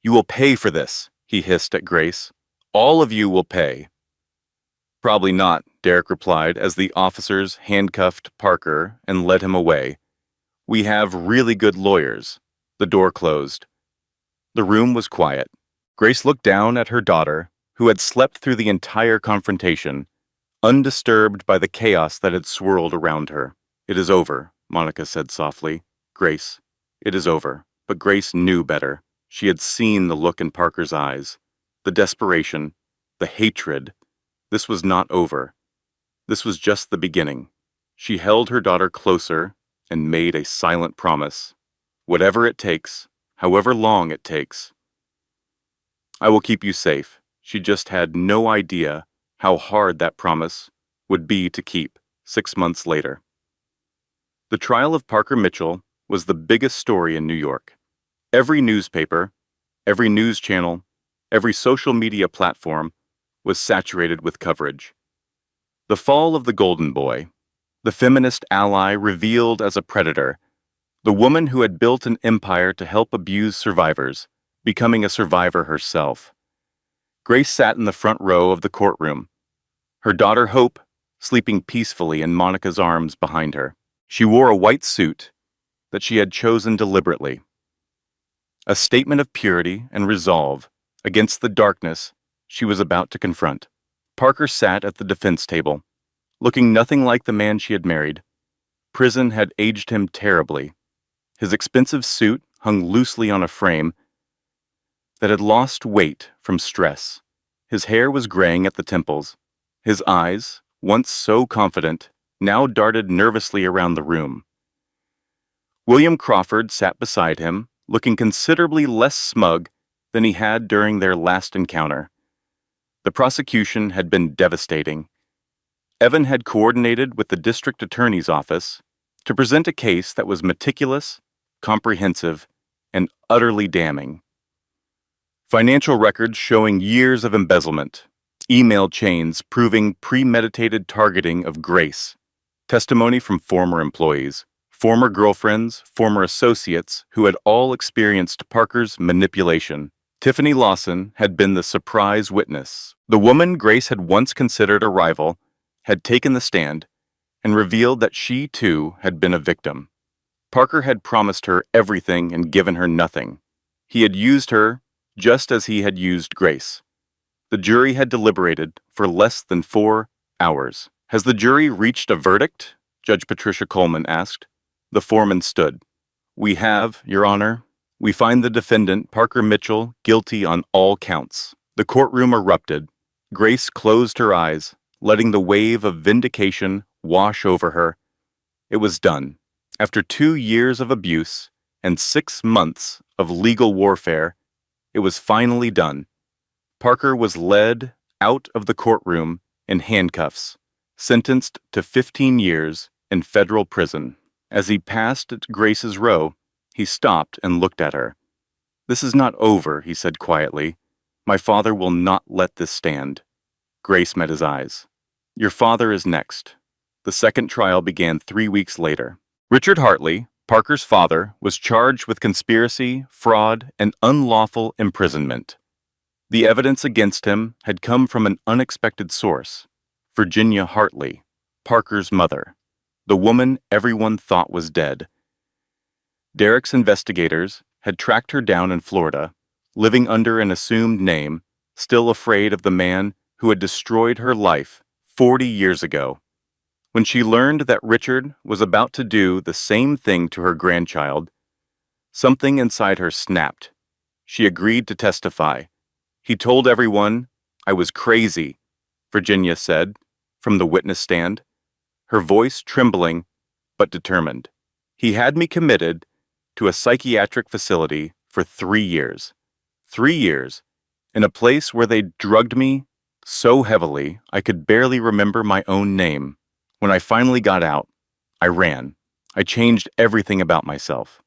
"You will pay for this," he hissed at Grace. "All of you will pay." "Probably not," Derek replied as the officers handcuffed Parker and led him away. "We have really good lawyers." The door closed. The room was quiet. Grace looked down at her daughter, who had slept through the entire confrontation, undisturbed by the chaos that had swirled around her. "It is over," Monica said softly. "Grace, it is over." But Grace knew better. She had seen the look in Parker's eyes, the desperation, the hatred. This was not over. This was just the beginning. She held her daughter closer and made a silent promise. "Whatever it takes, however long it takes, I will keep you safe." She just had no idea how hard that promise would be to keep 6 months later. The trial of Parker Mitchell was the biggest story in New York. Every newspaper, every news channel, every social media platform was saturated with coverage. The fall of the Golden Boy, the feminist ally revealed as a predator, the woman who had built an empire to help abuse survivors, becoming a survivor herself. Grace sat in the front row of the courtroom. Her daughter Hope sleeping peacefully in Monica's arms behind her. She wore a white suit that she had chosen deliberately, a statement of purity and resolve against the darkness she was about to confront. Parker sat at the defense table, looking nothing like the man she had married. Prison had aged him terribly. His expensive suit hung loosely on a frame that had lost weight from stress. His hair was graying at the temples. His eyes, once so confident, now darted nervously around the room. William Crawford sat beside him, looking considerably less smug than he had during their last encounter. The prosecution had been devastating. Evan had coordinated with the district attorney's office to present a case that was meticulous, comprehensive, and utterly damning. Financial records showing years of embezzlement, email chains proving premeditated targeting of Grace, testimony from former employees, former girlfriends, former associates who had all experienced Parker's manipulation. Tiffany Lawson had been the surprise witness. The woman Grace had once considered a rival had taken the stand and revealed that she, too, had been a victim. Parker had promised her everything and given her nothing. He had used her just as he had used Grace. The jury had deliberated for less than 4 hours. "Has the jury reached a verdict?" Judge Patricia Coleman asked. The foreman stood. "We have, Your Honor. We find the defendant, Parker Mitchell, guilty on all counts." The courtroom erupted. Grace closed her eyes, letting the wave of vindication wash over her. It was done. After 2 years of abuse and 6 months of legal warfare, it was finally done. Parker was led out of the courtroom in handcuffs, sentenced to 15 years in federal prison. As he passed Grace's row, he stopped and looked at her. "This is not over," he said quietly. "My father will not let this stand." Grace met his eyes. "Your father is next." The second trial began 3 weeks later. Richard Hartley, Parker's father, was charged with conspiracy, fraud, and unlawful imprisonment. The evidence against him had come from an unexpected source: Virginia Hartley, Parker's mother, the woman everyone thought was dead. Derek's investigators had tracked her down in Florida, living under an assumed name, still afraid of the man who had destroyed her life 40 years ago. When she learned that Richard was about to do the same thing to her grandchild, something inside her snapped. She agreed to testify. "He told everyone I was crazy," Virginia said from the witness stand, her voice trembling but determined. "He had me committed to a psychiatric facility for 3 years. 3 years, in a place where they drugged me so heavily I could barely remember my own name. When I finally got out, I ran. I changed everything about myself.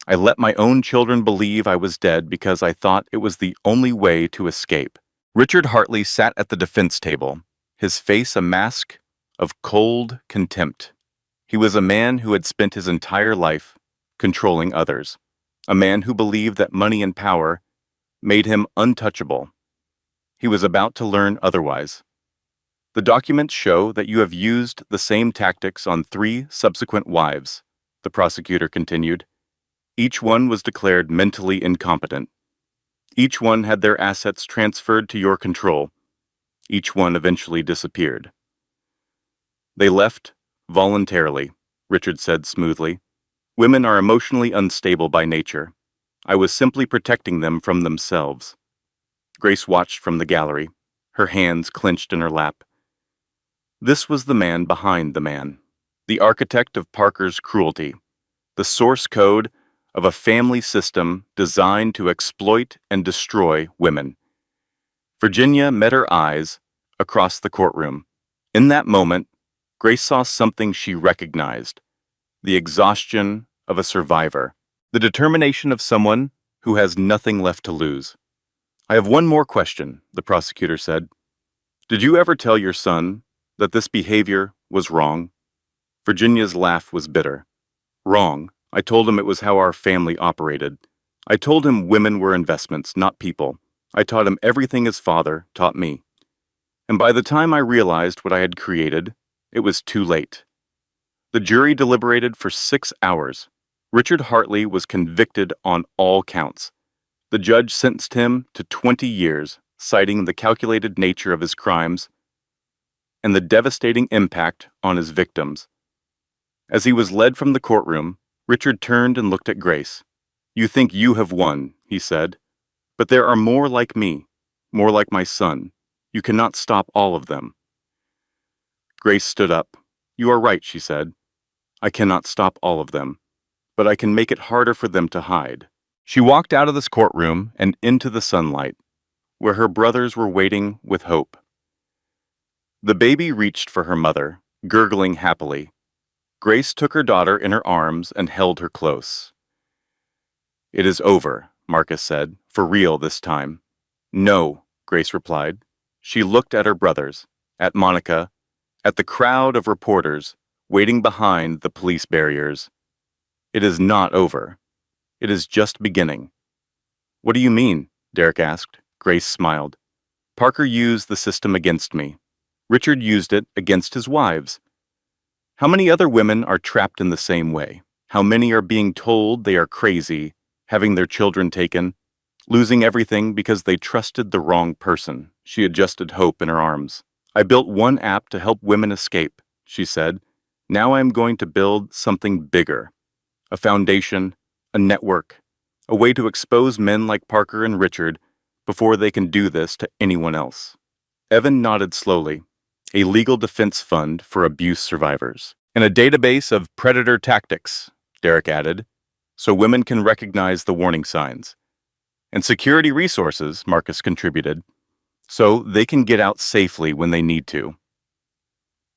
I let my own children believe I was dead because I thought it was the only way to escape." Richard Hartley sat at the defense table, his face a mask of cold contempt. He was a man who had spent his entire life controlling others, a man who believed that money and power made him untouchable. He was about to learn otherwise. "The documents show that you have used the same tactics on 3 subsequent wives," the prosecutor continued. "Each one was declared mentally incompetent. Each one had their assets transferred to your control. Each one eventually disappeared." "They left voluntarily," Richard said smoothly. "Women are emotionally unstable by nature. I was simply protecting them from themselves." Grace watched from the gallery, her hands clenched in her lap. This was the man behind the man, the architect of Parker's cruelty, the source code of a family system designed to exploit and destroy women. Virginia met her eyes across the courtroom. In that moment, Grace saw something she recognized: the exhaustion of a survivor, the determination of someone who has nothing left to lose. "I have one more question," the prosecutor said. "Did you ever tell your son that this behavior was wrong?" Virginia's laugh was bitter. "Wrong. I told him it was how our family operated. I told him women were investments, not people. I taught him everything his father taught me. And by the time I realized what I had created, It was too late. The jury deliberated for 6 hours. Richard Hartley was convicted on all counts. The judge sentenced him to 20 years, citing the calculated nature of his crimes and the devastating impact on his victims. As he was led from the courtroom, Richard turned and looked at Grace. "You think you have won," he said, "but there are more like me, more like my son. You cannot stop all of them." Grace stood up. "You are right," she said. "I cannot stop all of them, but I can make it harder for them to hide." She walked out of this courtroom and into the sunlight, where her brothers were waiting with hope. The baby reached for her mother, gurgling happily. Grace took her daughter in her arms and held her close. "It is over," Marcus said, "for real this time." "No," Grace replied. She looked at her brothers, at Monica, at the crowd of reporters waiting behind the police barriers. "It is not over. It is just beginning." "What do you mean?" Derek asked. Grace smiled. "Parker used the system against me. Richard used it against his wives. How many other women are trapped in the same way? How many are being told they are crazy, having their children taken, losing everything because they trusted the wrong person?" She adjusted hope in her arms. "I built one app to help women escape," she said. "Now I am going to build something bigger. A foundation, a network, a way to expose men like Parker and Richard before they can do this to anyone else." Evan nodded slowly. "A legal defense fund for abuse survivors. And a database of predator tactics," Derek added, "so women can recognize the warning signs. And security resources," Marcus contributed, "so they can get out safely when they need to."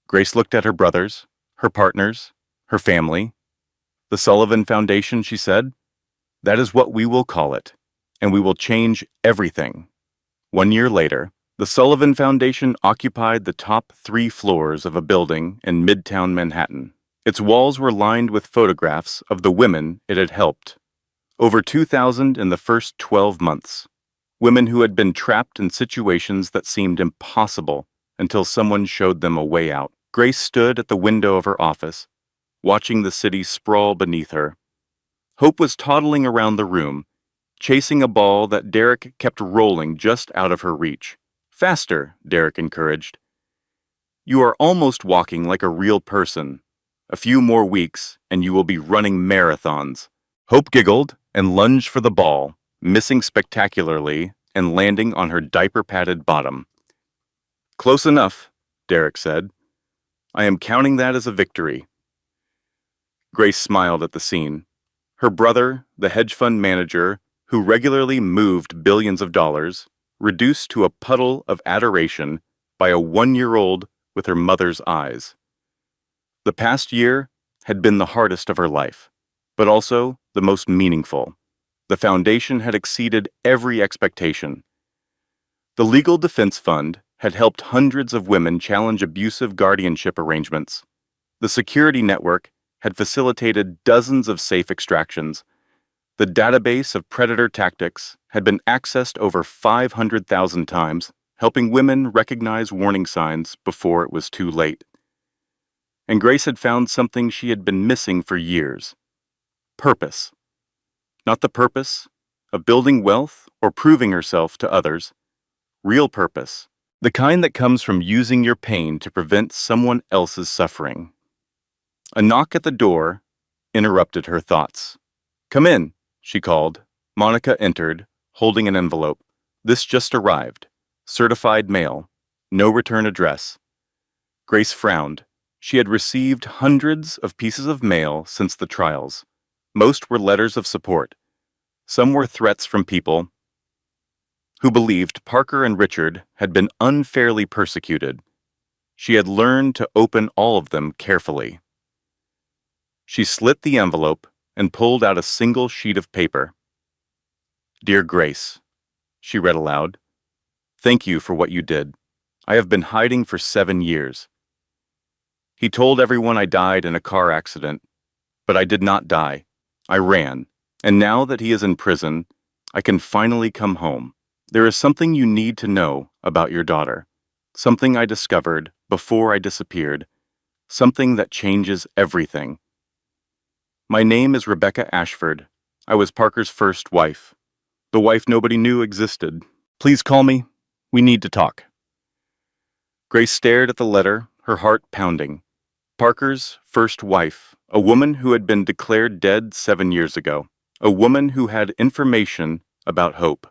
Grace looked at her brothers, her partners, her family. "The Sullivan Foundation," she said. "That is what we will call it, and we will change everything." 1 year later, the Sullivan Foundation occupied the top 3 floors of a building in Midtown Manhattan. Its walls were lined with photographs of the women it had helped. Over 2,000 in the first 12 months. Women who had been trapped in situations that seemed impossible until someone showed them a way out. Grace stood at the window of her office, watching the city sprawl beneath her. Hope was toddling around the room, chasing a ball that Derek kept rolling just out of her reach. "Faster," Derek encouraged. "You are almost walking like a real person. A few more weeks, and you will be running marathons." Hope giggled and lunged for the ball, missing spectacularly and landing on her diaper-padded bottom. "Close enough," Derek said. "I am counting that as a victory." Grace smiled at the scene. Her brother, the hedge fund manager, who regularly moved billions of dollars, reduced to a puddle of adoration by a 1-year-old with her mother's eyes. The past year had been the hardest of her life, but also the most meaningful. The foundation had exceeded every expectation. The Legal Defense Fund had helped hundreds of women challenge abusive guardianship arrangements. The security network had facilitated dozens of safe extractions. The database of predator tactics had been accessed over 500,000 times, helping women recognize warning signs before it was too late. And Grace had found something she had been missing for years: purpose. Not the purpose of building wealth or proving herself to others. Real purpose, the kind that comes from using your pain to prevent someone else's suffering. A knock at the door interrupted her thoughts. "Come in," she called. Monica entered, holding an envelope. "This just arrived. Certified mail. No return address." Grace frowned. She had received hundreds of pieces of mail since the trials. Most were letters of support. Some were threats from people who believed Parker and Richard had been unfairly persecuted. She had learned to open all of them carefully. She slit the envelope and pulled out a single sheet of paper. "Dear Grace," she read aloud, "thank you for what you did. I have been hiding for 7 years. He told everyone I died in a car accident, but I did not die. I ran, and now that he is in prison, I can finally come home. There is something you need to know about your daughter, something I discovered before I disappeared. something that changes everything. My name is Rebecca Ashford. I was Parker's first wife. The wife nobody knew existed. Please call me. We need to talk. Grace stared at the letter, her heart pounding. Parker's first wife, a woman who had been declared dead 7 years ago. A woman who had information about hope.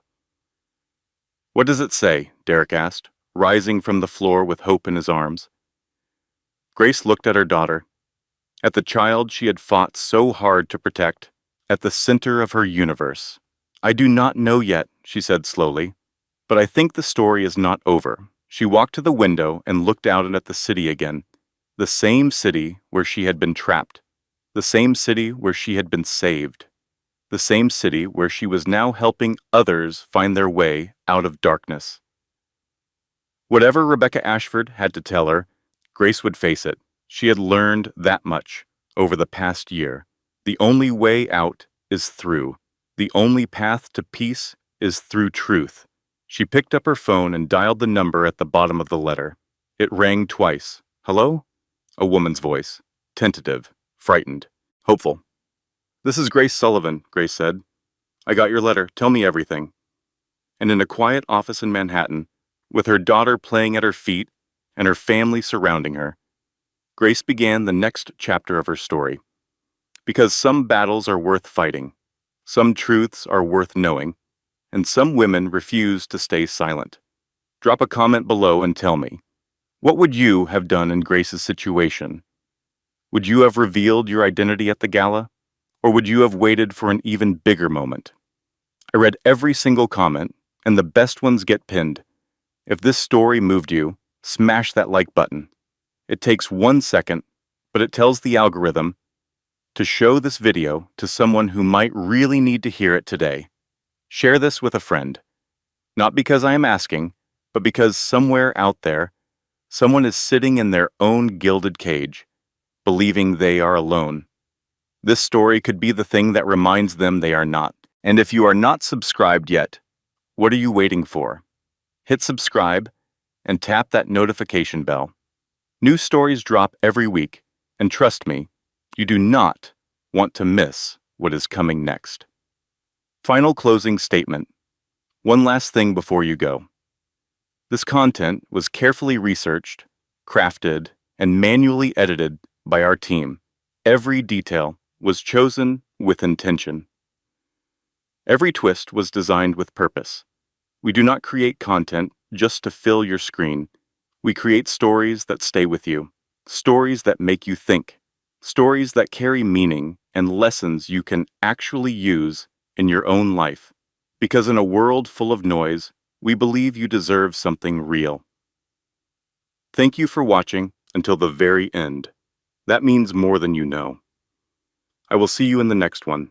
What does it say? Derek asked, rising from the floor with hope in his arms. Grace looked at her daughter, at the child she had fought so hard to protect, at the center of her universe. I do not know yet, she said slowly, but I think the story is not over. She walked to the window and looked out at the city again, the same city where she had been trapped, the same city where she had been saved, the same city where she was now helping others find their way out of darkness. Whatever Rebecca Ashford had to tell her, Grace would face it. She had learned that much over the past year. The only way out is through. The only path to peace is through truth. She picked up her phone and dialed the number at the bottom of the letter. It rang twice. Hello? A woman's voice. Tentative, frightened, hopeful. This is Grace Sullivan, Grace said. I got your letter. Tell me everything. And in a quiet office in Manhattan, with her daughter playing at her feet and her family surrounding her, Grace began the next chapter of her story. Because some battles are worth fighting, some truths are worth knowing, and some women refuse to stay silent. Drop a comment below and tell me, what would you have done in Grace's situation? Would you have revealed your identity at the gala? Or would you have waited for an even bigger moment? I read every single comment, and the best ones get pinned. If this story moved you, smash that like button. It takes 1 second, but it tells the algorithm to show this video to someone who might really need to hear it today. Share this with a friend. Not because I am asking, but because somewhere out there, someone is sitting in their own gilded cage, believing they are alone. This story could be the thing that reminds them they are not. And if you are not subscribed yet, what are you waiting for? Hit subscribe and tap that notification bell. New stories drop every week, and trust me, you do not want to miss what is coming next. Final closing statement. One last thing before you go. This content was carefully researched, crafted, and manually edited by our team. Every detail was chosen with intention. Every twist was designed with purpose. We do not create content just to fill your screen. We create stories that stay with you, stories that make you think, stories that carry meaning and lessons you can actually use in your own life. Because in a world full of noise, we believe you deserve something real. Thank you for watching until the very end. That means more than you know. I will see you in the next one.